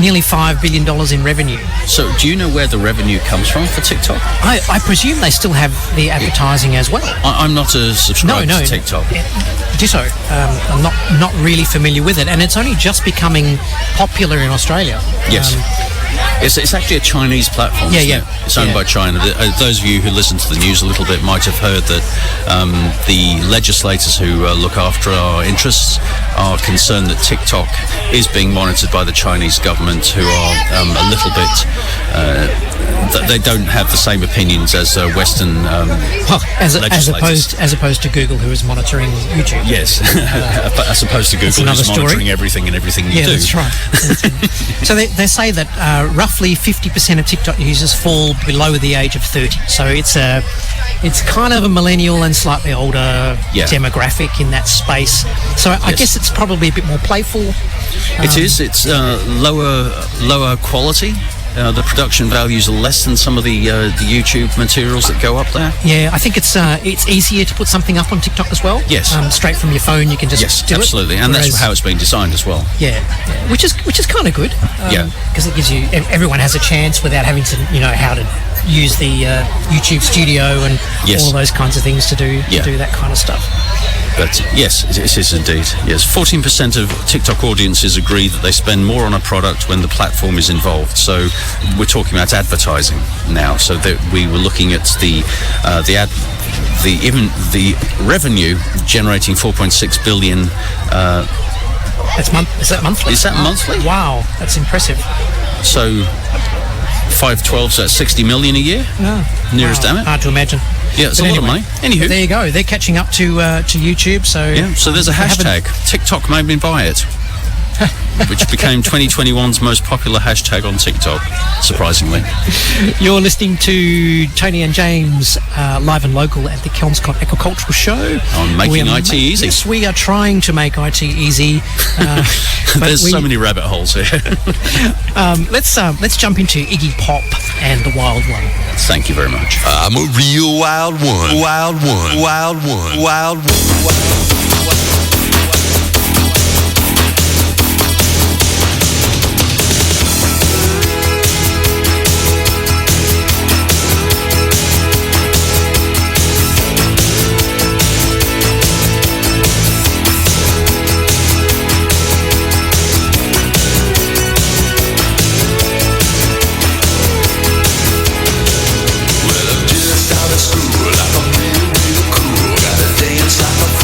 nearly $5 billion in revenue. So do you know where the revenue comes from for TikTok? I presume they still have the advertising as well. I'm not a subscriber to TikTok. Ditto. I'm not really familiar with it, and it's only just becoming popular in Australia. Yes. It's actually a Chinese platform. Yeah. It's owned by China. Those of you who listen to the news a little bit might have heard that the legislators who look after our interests are concerned that TikTok is being monitored by the Chinese government, who are a little bit... they don't have the same opinions as Western legislators. As opposed to Google, who is monitoring YouTube. Yes, as opposed to Google, who's monitoring everything and everything you do. Yeah, that's right. So they say that roughly 50% of TikTok users fall below the age of 30. So it's kind of a millennial and slightly older demographic in that space. So I guess it's probably a bit more playful. It is. It's lower quality. The production values are less than some of the YouTube materials that go up there. Yeah, I think it's easier to put something up on TikTok as well. Yes. Straight from your phone, you can just do it. Absolutely, and that's how it's been designed as well. Yeah, which is kind of good. Because it gives everyone has a chance without having to know how to use the YouTube Studio and all of those kinds of things to do that kind of stuff. But yes, it is indeed. Yes, 14% of TikTok audiences agree that they spend more on a product when the platform is involved. So we're talking about advertising now. So that we were looking at the revenue generating 4.6 billion. Is that monthly? Is that monthly? Wow, that's impressive. So 512, so that's 60 million a year. Nearest damn it. Hard to imagine. Yeah, it's a lot of money. Anywho, there you go. They're catching up to YouTube. So so there's a hashtag. TikTok made me buy it, which became 2021's most popular hashtag on TikTok, surprisingly. You're listening to Tony and James live and local at the Kelmscott Agricultural Show. On Making IT Easy. Yes, we are trying to make IT easy. There's so many rabbit holes here. Let's jump into Iggy Pop and the Wild One. Thank you very much. I'm a real wild one. Wild one. Wild one. Wild one. Well, I'm just out of school, like I'm real, real cool. Gotta dance like a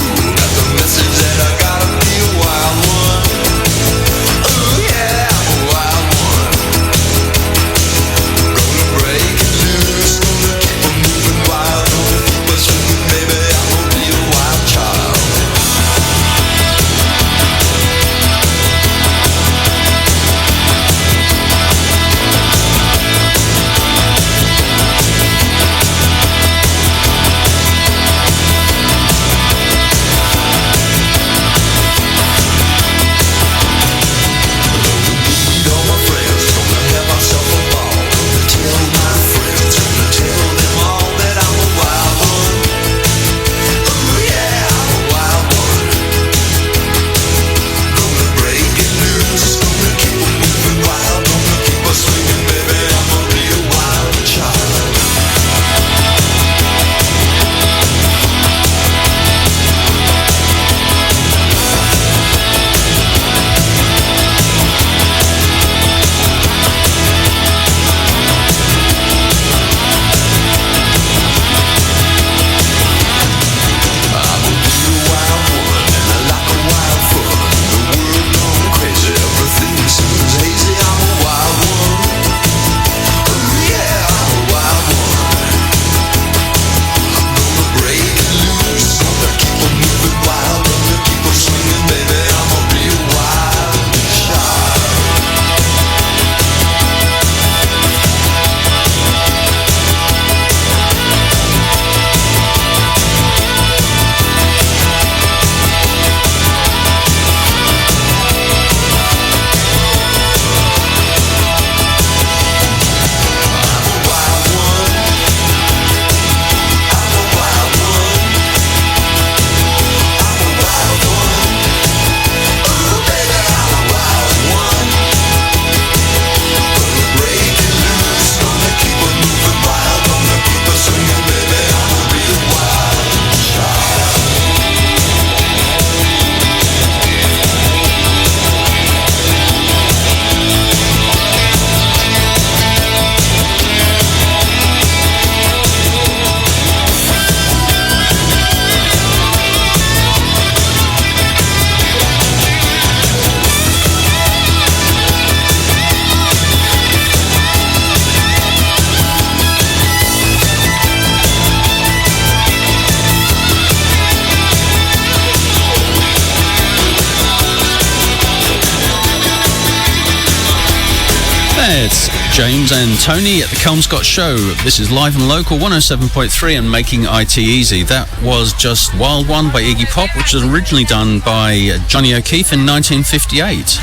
It's James and Tony at the Kelmscott Show. This is live and local, 107.3 and Making IT Easy. That was just Wild One by Iggy Pop, which was originally done by Johnny O'Keefe in 1958,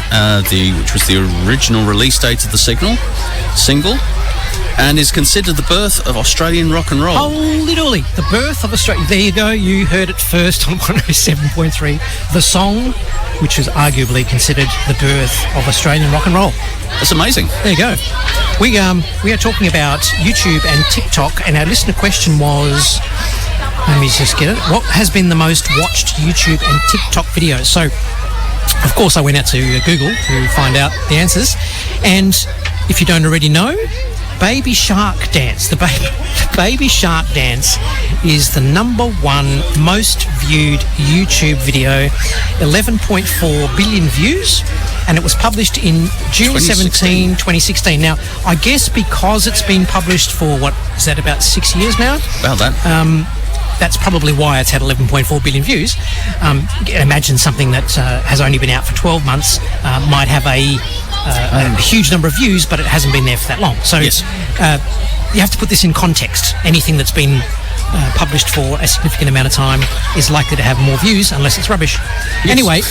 which was the original release date of the single, and is considered the birth of Australian rock and roll. Holy dooly, the birth of Australia. There you go, you heard it first on 107.3. The song, which is arguably considered the birth of Australian rock and roll. That's amazing. There you go. We are talking about YouTube and TikTok, and our listener question was, let me just get it, what has been the most watched YouTube and TikTok videos? So, of course, I went out to Google to find out the answers, and if you don't already know, Baby Shark Dance. The Baby Shark Dance is the #1 most viewed YouTube video, 11.4 billion views, and it was published in June 2016. Now, I guess because it's been published for, what, is that about 6 years now? About that. That's probably why it's had 11.4 billion views. Imagine something that has only been out for 12 months might have a huge number of views, but it hasn't been there for that long. So yes. You have to put this in context. Anything that's been published for a significant amount of time is likely to have more views unless it's rubbish. Yes. Anyway,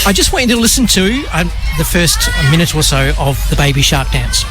I just want you to listen to the first minute or so of the Baby Shark Dance.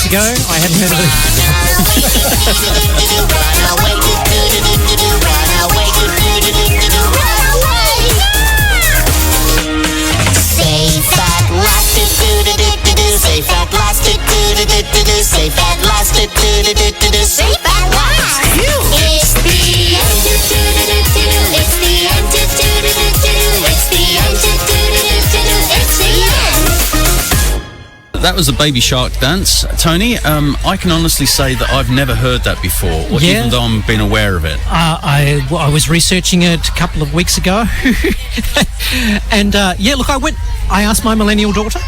Ago, I hadn't heard of it. Safe at last, safe at last, safe at last. It's the end, it's the end, it's the end, it's the end. That was the Baby Shark Dance. Tony, I can honestly say that I've never heard that before, even though I've been aware of it. I was researching it a couple of weeks ago. And look, I asked my millennial daughter,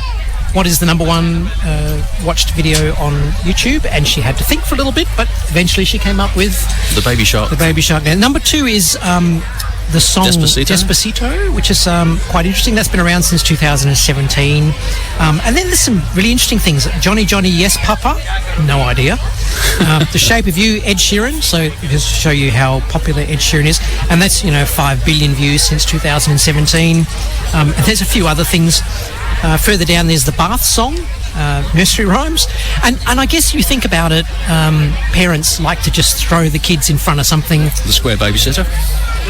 what is the #1 watched video on YouTube? And she had to think for a little bit, but eventually she came up with the Baby Shark. The Baby Shark Dance. #2 is the song Despacito, which is quite interesting. That's been around since 2017. And then there's some really interesting things. Johnny, Yes Papa, no idea. The Shape of You, Ed Sheeran, so just to show you how popular Ed Sheeran is. And that's, 5 billion views since 2017. And there's a few other things. Further down, there's the Bath song, nursery rhymes. And I guess you think about it, parents like to just throw the kids in front of something. The Square Babysitter?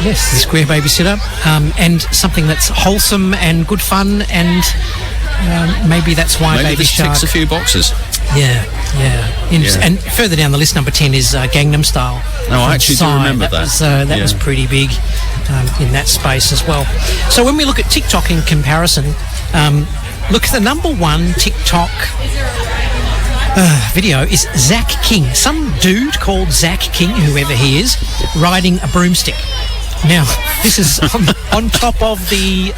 Yes, the Square Babysitter. And something that's wholesome and good fun, and maybe that's why Maybe Baby this Shark... ticks a few boxes. Yeah. And further down the list, #10 is Gangnam Style. No, I actually do remember that. That was pretty big in that space as well. So when we look at TikTok in comparison, look, the #1 TikTok video is Zach King. Some dude called Zach King, whoever he is, riding a broomstick. Now, this is on top of the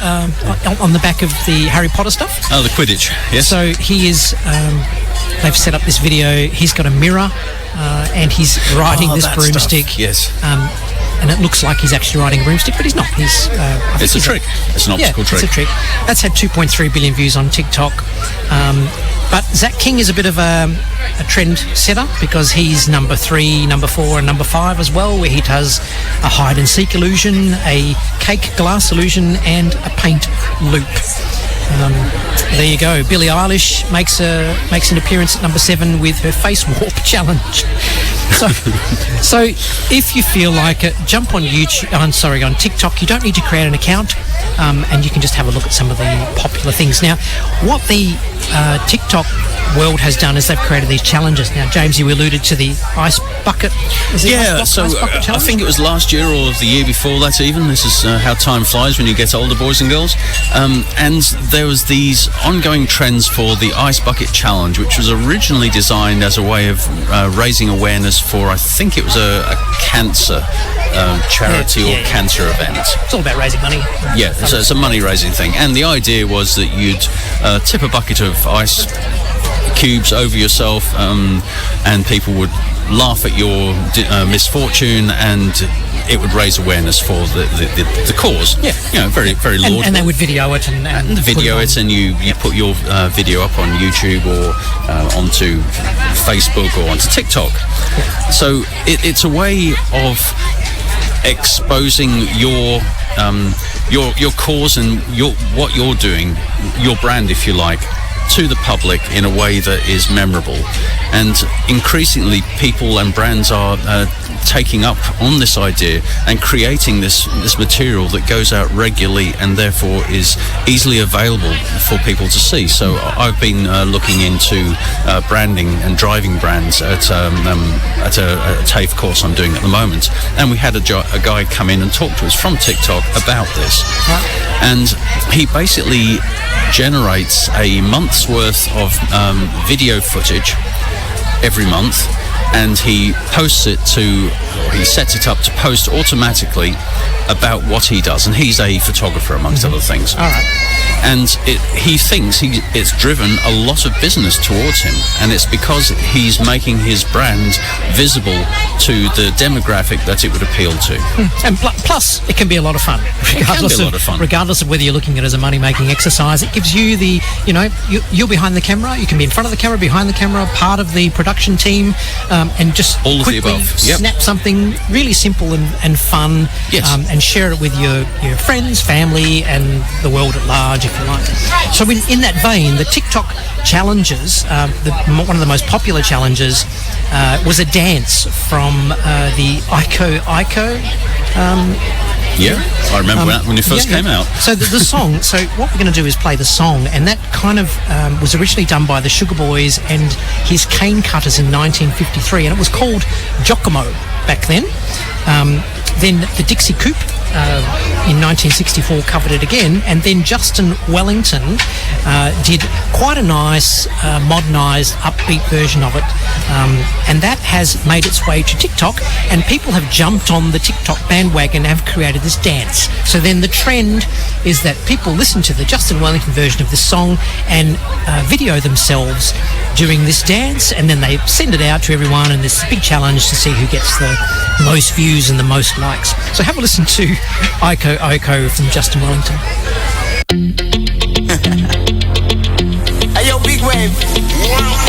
on the back of the Harry Potter stuff. Oh, the Quidditch, yes. So he is, they've set up this video, he's got a mirror and he's riding this broomstick. Stuff. Yes. And it looks like he's actually riding a broomstick, but he's not. It's a trick. It's an optical trick. It's a trick. That's had 2.3 billion views on TikTok. But Zach King is a bit of a trend setter because he's number 3, number 4 and number 5 as well, where he does a hide and seek illusion, a cake glass illusion and a paint loop. There you go. Billie Eilish makes an appearance at number 7 with her face warp challenge. So if you feel like it, jump on on TikTok. You don't need to create an account, and you can just have a look at some of the popular things. Now, what the TikTok world has done is they've created these challenges. Now, James, you alluded to the ice bucket. Ice bucket challenge? I think it was last year or the year before that even. This is how time flies when you get older, boys and girls. And there was these ongoing trends for the ice bucket challenge, which was originally designed as a way of raising awareness for, I think it was a cancer charity or cancer event. It's all about raising money. Yeah, so it's a money-raising thing. And the idea was that you'd tip a bucket of ice cubes over yourself, and people would laugh at your misfortune, and it would raise awareness for the cause. Yeah, you know, very very laudable. And they would video it and video it, and you put your video up on YouTube or onto Facebook or onto TikTok. Yeah. So it's a way of exposing your cause and what you're doing, your brand, if you like, to the public in a way that is memorable. And increasingly people and brands are taking up on this idea and creating this material that goes out regularly and therefore is easily available for people to see. So I've been looking into branding and driving brands at a TAFE course I'm doing at the moment, and we had a guy come in and talk to us from TikTok about this. And he basically generates a month's worth of video footage every month, and he sets it up to post automatically about what he does. And he's a photographer, amongst other things. All right. And he thinks it's driven a lot of business towards him, and it's because he's making his brand visible to the demographic that it would appeal to. And plus, it can be a lot of fun. Regardless of whether you're looking at it as a money-making exercise, it gives you you're behind the camera, you can be in front of the camera, behind the camera, part of the production team, and just all quickly of the above. Yep. Snap something really simple and fun, yes. And share it with your friends, family, and the world at large, if you like. So in that vein, the TikTok challenges, one of the most popular challenges was a dance from the Ico. Yeah, I remember that when it first came out. So the song, so what we're going to do is play the song, and that kind of was originally done by the Sugar Boys and his Cane Cutters in 1953, and it was called Giacomo back then. Then the Dixie Coupe in 1964 covered it again, and then Justin Wellington did quite a nice modernised upbeat version of it, and that has made its way to TikTok, and people have jumped on the TikTok bandwagon and have created this dance. So then the trend is that people listen to the Justin Wellington version of this song and video themselves doing this dance, and then they send it out to everyone, and this big challenge to see who gets the most views and the most likes. So have a listen to Ico from Justin Wellington. Hey yo, big wave.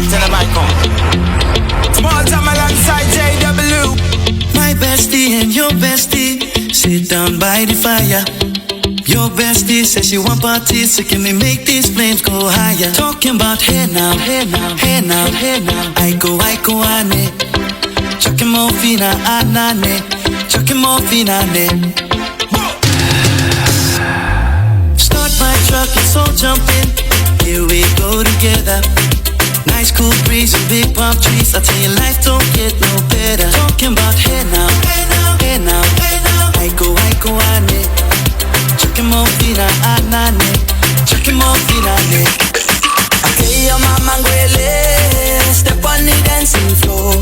Tell them I come. Small time alongside JW. My bestie and your bestie sit down by the fire. Your bestie says she want parties, so can we make these flames go higher? Talking about hey now, hey now, hey now, hey now. Ico, ane. Chucking more fina, anane. Chucking more fina, ane. Start my truck, it's all jumping. Here we go together. Nice cool breeze and big palm trees. I tell you, life don't get no better. Talking about hey now, hey now, hey now, hey now. Ico, ane. Chucking more fina, anane. Chucking more fina, ane. Okay, your mama ngwele. Step on the dancing floor.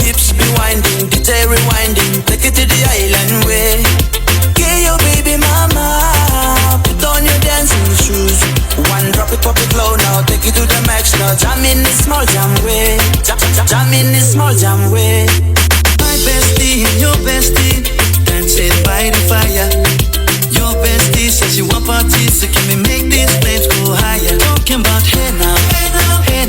Hips be winding, DJ rewinding. Take it to the island way. Okay, your baby mama. Put on your dancing shoes. One drop it, pop it low now. Take it to the max now. Jam in the small jam way. Jam in the small jam way. My bestie and your bestie dancing by the fire. Your bestie says you want parties, so can we make these flames go higher? Talking about hey now, hey now, hey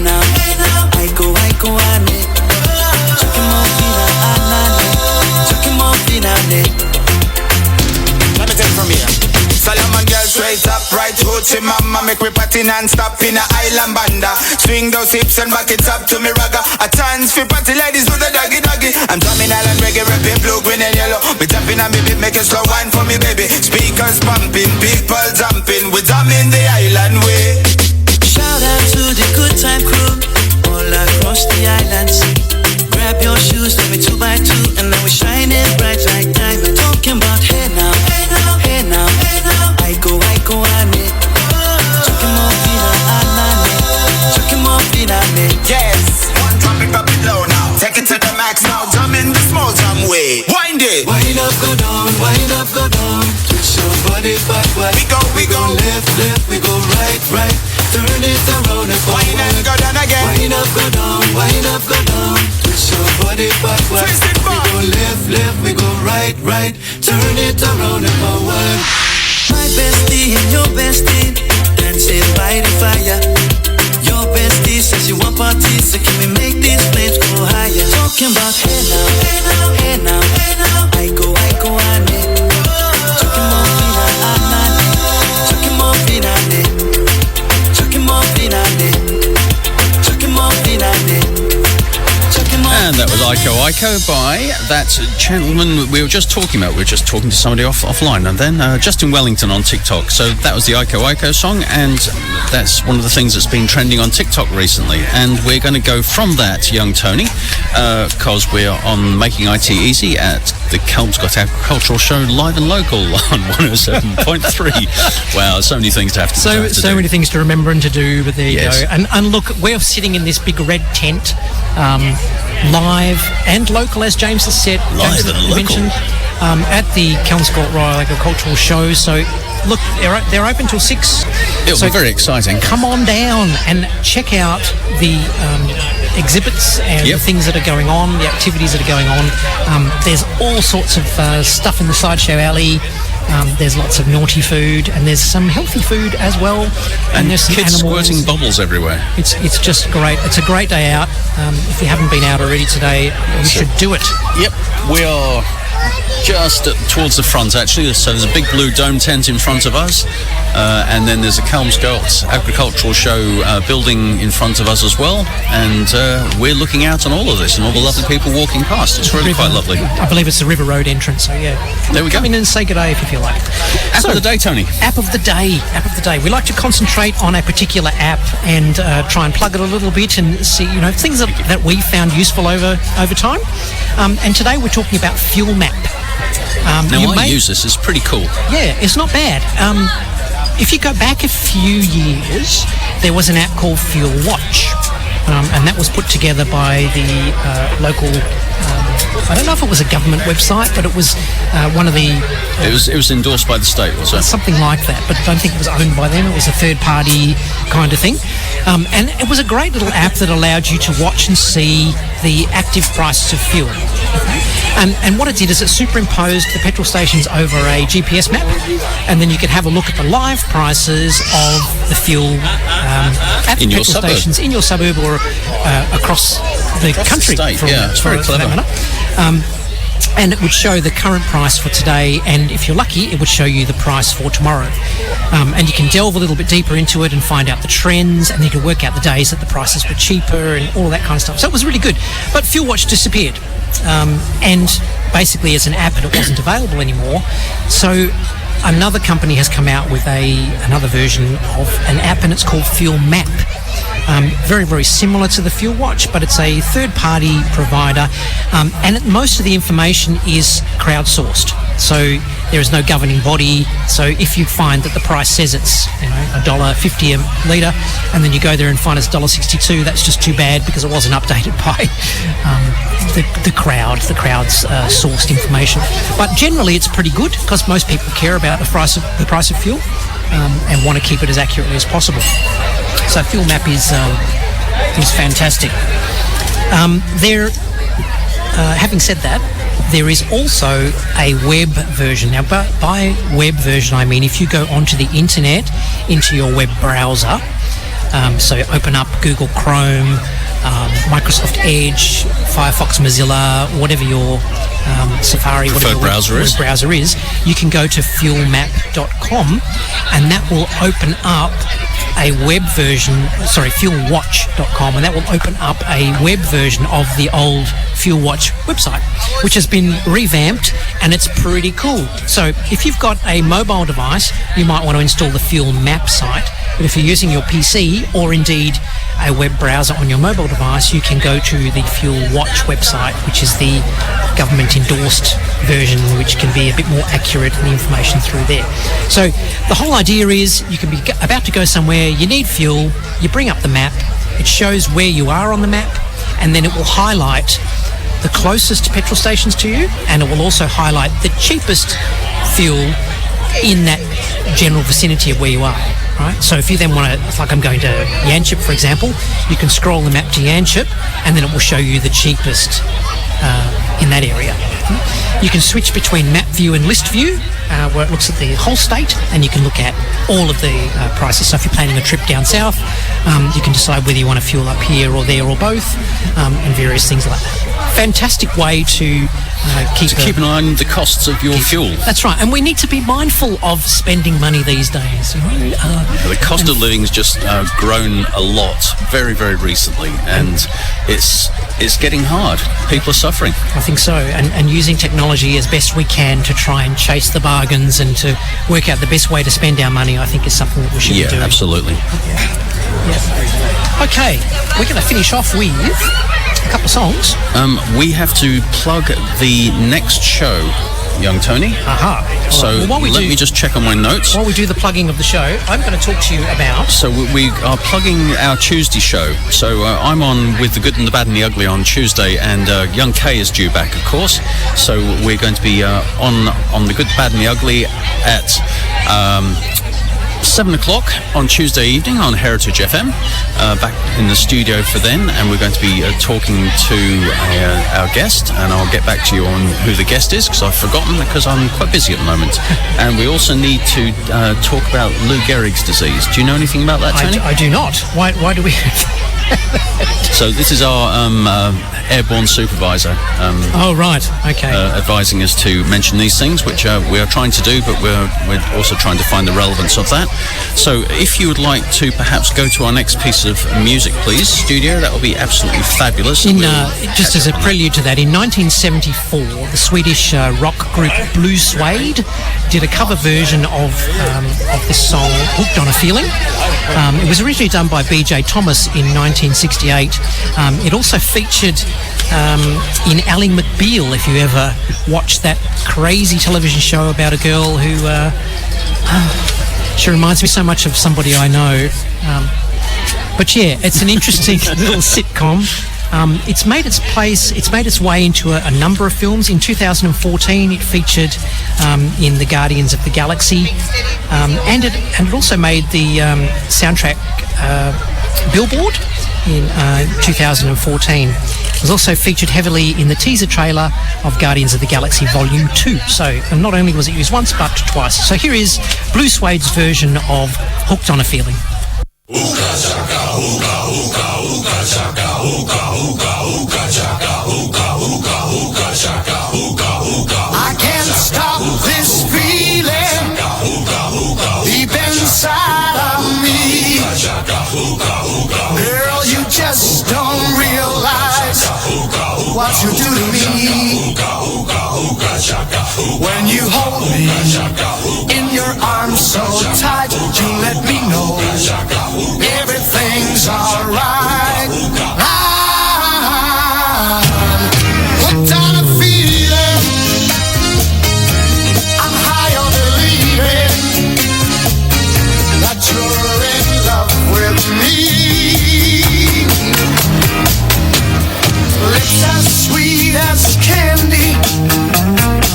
right up, right hoochie mama. Make we party non-stop in a island banda. Swing those hips and back it up to me ragga. A chance for party ladies do the doggy doggy. I'm drumming island reggae, rapping blue, green and yellow. We jumping on me beat, make a slow wine for me baby. Speakers pumping, people jumping. We drumming the island way. Shout out to the good time crew all across the islands. Grab your shoes, let me 2x2, and now we're shining bright like diamonds. Talking about hey now, hey now, hey now, hey now. I go on it. Yes, one drop it low now. Take it to the max now. Jump in the small jam way. Wind it. Wind up, go down, wind up, go down. Twist your body backward. We go left, we go right. Turn it around and forward. Wind up, go down again. Wind up, go down, wind up, go down. Twist your body backward. Twist it back. We go left, we go right. Turn it around and forward. My bestie and your bestie dancing by the fire. Your bestie says you want parties, so can we make these flames go higher? Talking about hey now, hey now, hey now, hey now. I go on it. Talking more finale, talking more finale, talking more finale, talking more finale. And that was Iko by that gentleman we were just talking about. We were just talking to somebody offline, and then Justin Wellington on TikTok. So that was the Iko song, and that's one of the things that's been trending on TikTok recently. And we're going to go from that, young Tony, because we're on Making IT Easy at the Kelmscott Agricultural Show live and local on 107.3. Wow, so many things to have to do. So many things to remember and to do, but there you go. And look, we're sitting in this big red tent, live and local, as James has said. Live and local. Mentioned, at the Kelmscott Royal Agricultural Show. So, look, they're open till 6. It'll be very exciting. Come on down and check out the exhibits and the things that are going on, the activities that are going on. There's all sorts of stuff in the sideshow alley. There's lots of naughty food, and there's some healthy food as well. And there's some kids animals. squirting bubbles everywhere. It's just great. It's a great day out. If you haven't been out already today, you should do it. Yep, we are just towards the front, actually. So there's a big blue dome tent in front of us, and then there's a Kelmscott Agricultural Show building in front of us as well, and we're looking out on all of this and all the lovely people walking past. It's really quite lovely. I believe it's the River Road entrance, so yeah. There we go. Come in and say good day if you feel like. App of the day, Tony. App of the day. We like to concentrate on a particular app and try and plug it a little bit and see, things that we found useful over time. And today we're talking about Fuel Map. Now I use this. It's pretty cool. Yeah, it's not bad. If you go back a few years, there was an app called Fuel Watch, and that was put together by the local. I don't know if it was a government website, but it was one of the. It was endorsed by the state, was it? Something like that, but I don't think it was owned by them. It was a third-party kind of thing, and it was a great little app that allowed you to watch and see the active prices of fuel. And what it did is it superimposed the petrol stations over a GPS map, and then you could have a look at the live prices of the fuel at the petrol stations in your suburb or across the country. It's very clever. And it would show the current price for today, and if you're lucky, it would show you the price for tomorrow. And you can delve a little bit deeper into it and find out the trends, and you can work out the days that the prices were cheaper and all that kind of stuff. So it was really good. But Fuel Watch disappeared. And basically it's an app and it wasn't available anymore. So another company has come out with another version of an app, and it's called Fuel Map. Very, very similar to the Fuel Watch, but it's a third-party provider, and most of the information is crowdsourced. So there is no governing body. So if you find that the price says it's $1.50 a litre, and then you go there and find it's $1.62, that's just too bad because it wasn't updated by the crowd's sourced information. But generally, it's pretty good because most people care about the price of fuel and want to keep it as accurately as possible. So Fuel Map is fantastic. Having said that, there is also a web version. Now, by web version, I mean if you go onto the internet, into your web browser, so open up Google Chrome, Microsoft Edge, Firefox, Mozilla, whatever your Safari, whatever browser web browser is, you can go to fuelmap.com and that will open up a web version, fuelwatch.com, and that will open up a web version of the old Fuel Watch website, which has been revamped, and it's pretty cool. So if you've got a mobile device, you might want to install the Fuel Map site, but if you're using your PC or indeed a web browser on your mobile device, you can go to the Fuel Watch website, which is the government endorsed version, which can be a bit more accurate in the information through there. So the whole idea is you can be about to go somewhere, you need fuel, you bring up the map, it shows where you are on the map, and then it will highlight the closest petrol stations to you, and it will also highlight the cheapest fuel in that general vicinity of where you are. Right? So if you then want to, like I'm going to Yanchep, for example, you can scroll the map to Yanchep, and then it will show you the cheapest in that area. You can switch between map view and list view, where it looks at the whole state, and you can look at all of the prices. So if you're planning a trip down south, you can decide whether you want to fuel up here or there or both, and various things like that. Fantastic way to keep an eye on the costs of your fuel. That's right, and we need to be mindful of spending money these days. The cost of living has just grown a lot very, very recently, and it's getting hard. People are suffering. I think so, and using technology as best we can to try and chase the bargains and to work out the best way to spend our money, I think is something that we should be doing. Absolutely. Yeah. Okay, we're going to finish off with a couple of songs. We have to plug the next show, young Tony. Aha. So let me just check on my notes. While we do the plugging of the show, I'm going to talk to you about... So we are plugging our Tuesday show. So I'm on with The Good and the Bad and the Ugly on Tuesday, and young Kay is due back, of course. So we're going to be on The Good, the Bad and the Ugly at 7 o'clock on Tuesday evening on Heritage FM, back in the studio for then, and we're going to be talking to our guest, and I'll get back to you on who the guest is, because I've forgotten, because I'm quite busy at the moment. And we also need to talk about Lou Gehrig's disease. Do you know anything about that, Tony? I do not. Why do we... So this is our airborne supervisor. Oh, right. Okay. Advising us to mention these things, which we are trying to do, but we're also trying to find the relevance of that. So if you would like to perhaps go to our next piece of music, please, studio, that would be absolutely fabulous. Just as a prelude to that, in 1974, the Swedish rock group Blue Suede did a cover version of this song, Hooked on a Feeling. It was originally done by B.J. Thomas in 1968. It also featured in Ally McBeal, if you ever watched that crazy television show about a girl who she reminds me so much of somebody I know. But yeah, it's an interesting little sitcom. It's made its way into a number of films. In 2014, it featured in The Guardians of the Galaxy, and it also made the soundtrack Billboard in 2014. It was also featured heavily in the teaser trailer of Guardians of the Galaxy Volume 2. So not only was it used once, but twice. So here is Blue Suede's version of Hooked on a Feeling. I can't stop this feeling deep inside of me. Girl, you just don't realize what you do to me. When you hold me in your arms so tight, you let me know everything's alright. I'm hooked on a feeling. I'm high on believing that you're in love with me. Lips as sweet as candy,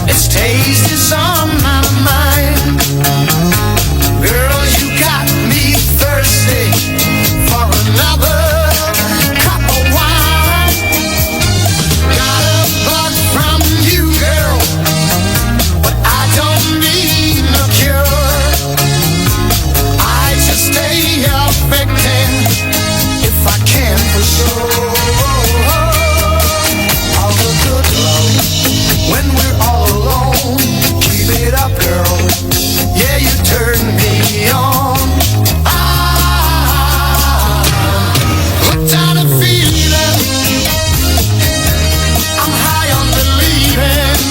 its taste is on my mind. Girl, you got me thirsty. turn me on. Hooked on a feeling. I'm high on believing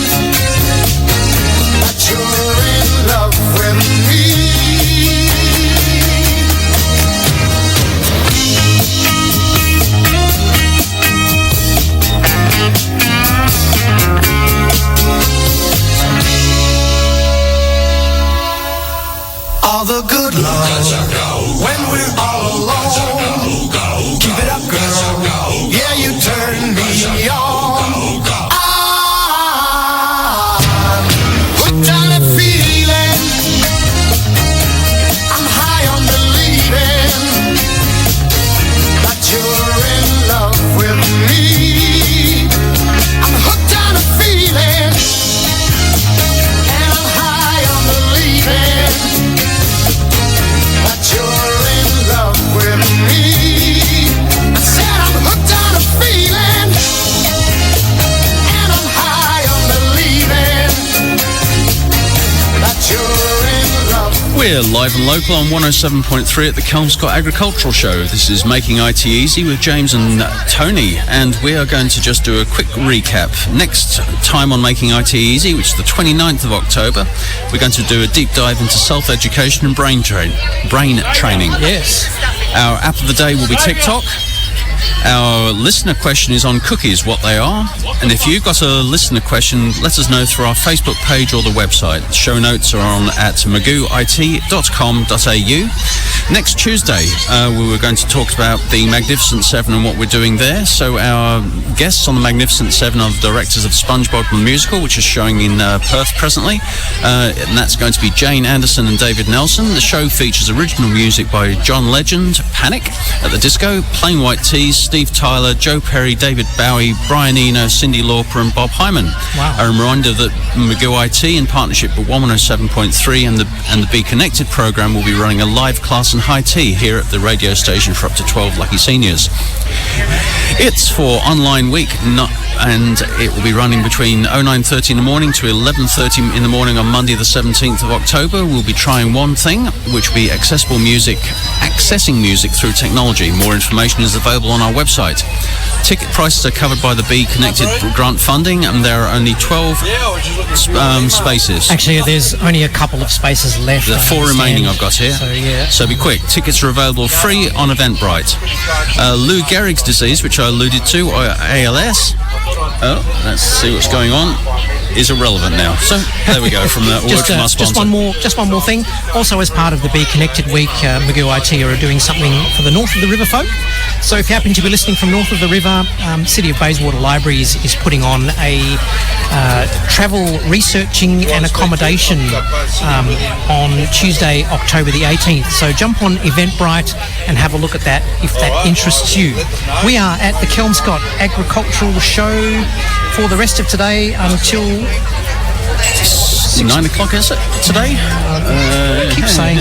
that you're in love with me. All the good love when we're all alone. Keep it up, girl. Yeah, you turn me on. I'm hooked on a feeling. I'm high on believing that you're in love with me. I'm hooked on a feeling, and I'm high on believing that you're in love with me. I said I'm hooked on a feeling, and I'm high on believing that you're in love. We're live and local on 107.3 at the Kelmscott Agricultural Show. This is Making IT Easy with James and Tony, and we are going to just do a quick recap. Next time on Making IT Easy, which is the 29th of October, we're going to do a deep dive into self-education and brain training. Yes. Our app of the day will be TikTok. Our listener question is on cookies, what they are. And if you've got a listener question, let us know through our Facebook page or the website. Show notes are on at magooit.com.au. Next Tuesday, we were going to talk about the Magnificent Seven and what we're doing there. So our guests on the Magnificent Seven are the directors of SpongeBob the Musical, which is showing in Perth presently. And that's going to be Jane Anderson and David Nelson. The show features original music by John Legend, Panic at the Disco, Plain White Tees, Steve Tyler, Joe Perry, David Bowie, Brian Eno, Cyndi Lauper and Bob Hyman. Wow. A reminder that Magoo IT, in partnership with 107.3 and the Be Connected program, will be running a live class in high tea here at the radio station for up to 12 lucky seniors. It's for online week, and it will be running between 09:30 in the morning to 11:30 in the morning on Monday the 17th of October. We'll be trying one thing, which will be accessing music through technology. More information is available on our website. Ticket prices are covered by the Be Connected grant funding, and there are only 12 spaces. Actually, there's only a couple of spaces left. There are 4 remaining I've got here. So be quick. Tickets are available free on Eventbrite. Lou Gehrig's disease, which I alluded to, or ALS. Oh, let's see what's going on. Is irrelevant now. So there we go. From the word from our sponsor. Just one more thing. Also, as part of the Be Connected Week, Magoo IT are doing something for the North of the River folk. So if you happen to be listening from north of the river, City of Bayswater Library is putting on a travel researching and accommodation on Tuesday, October the 18th. So jump on Eventbrite and have a look at that if that interests you. We are at the Kelmscott Agricultural Show for the rest of today until 9 o'clock, is it, today? Keep saying...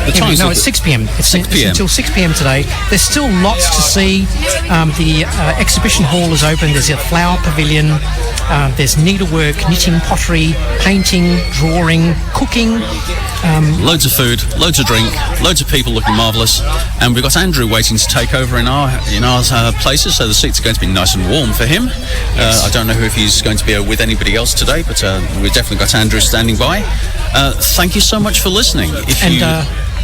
It's 6 p.m. It's 6 p.m. until 6 p.m. today. There's still lots to see. The exhibition hall is open. There's a flower pavilion. There's needlework, knitting, pottery, painting, drawing, cooking. Loads of food, loads of drink, loads of people looking marvellous, and we've got Andrew waiting to take over in our places, so the seats are going to be nice and warm for him. Yes. I don't know if he's going to be with anybody else today, but we've definitely got Andrew standing by. Thank you so much for listening.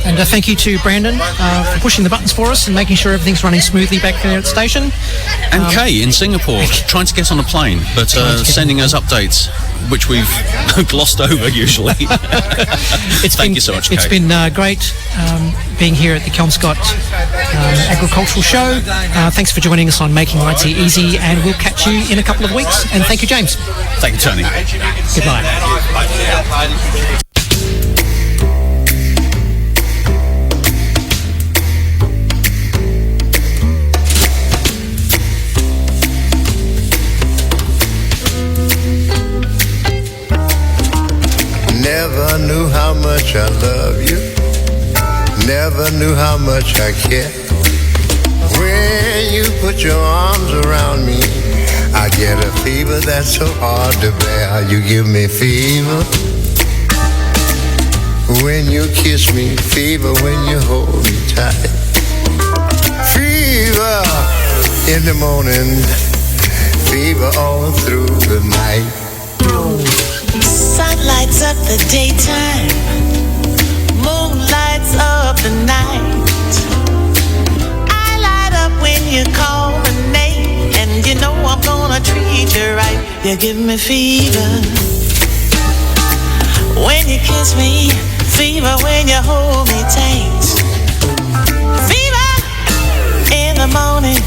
And thank you to Brandon for pushing the buttons for us and making sure everything's running smoothly back there at the station. And Kay in Singapore, trying to get on a plane, but sending us updates, which we've glossed over usually. Thank you so much, Kay. It's been great being here at the Kelmscott Agricultural Show. Thanks for joining us on Making IT Easy, and we'll catch you in a couple of weeks. And thank you, James. Thank you, Tony. Good night. Never knew how much I love you. Never knew how much I care. When you put your arms around me, I get a fever that's so hard to bear. You give me fever. when you kiss me, fever when you hold me tight. Fever in the morning, fever all through the night. Sun lights up the daytime, moon lights up the night. I light up when you call my name, and you know I'm gonna treat you right. You give me fever when you kiss me, fever when you hold me tight. Fever in the morning,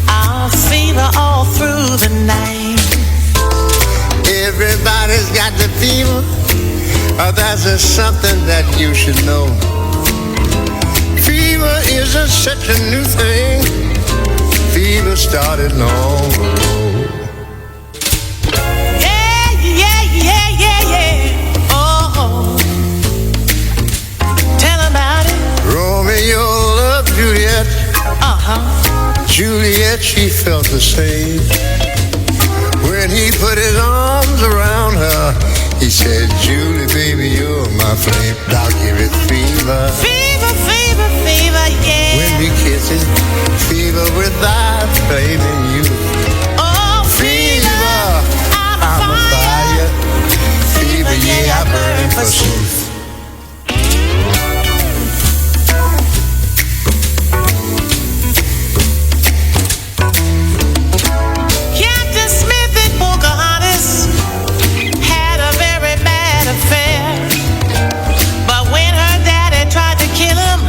I'll fever all through the night. Everybody's got the fever. That's just something that you should know. Fever isn't such a new thing. Fever started long ago. Yeah, yeah, yeah, yeah, yeah. Oh, tell about it. Romeo loved Juliet. Juliet, she felt the same. When he put his arms around her, he said, Julie, baby, you're my flame. I'll give it fever. Fever, fever, fever, yeah. When we kissing, fever without blaming you. Oh, fever, I'm a fire. Fever, yeah, I burn for truth. Captain Smith and Pocahontas had a very bad affair. But when her daddy tried to kill him,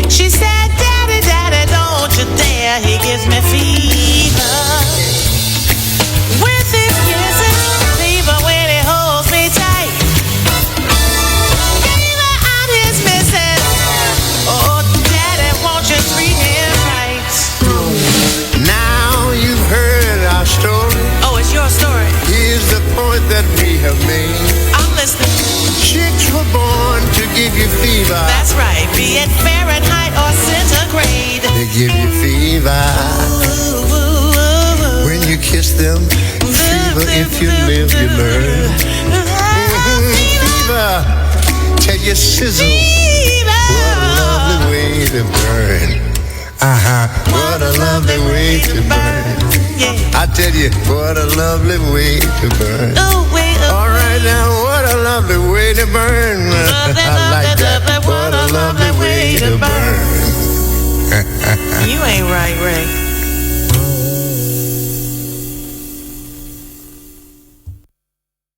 she said, Daddy, Daddy, don't you dare. He gives me fever with his kisses, fever when he holds me tight. Fever on his missus. Oh, Daddy, won't you treat him right? Now you've heard our story. Oh, it's your story. Here's the point that we have made. I'm listening. Chicks were born to give you fever. That's right, be it Fahrenheit or centigrade. They give you fever. When you kiss them, fever. If you live, you learn. Fever, tell you sizzle. What a lovely way to burn. What a lovely way to burn. I tell you, what a lovely way to burn. All right now, what a lovely way to burn. I like that. What a lovely way to burn. You ain't right, Ray.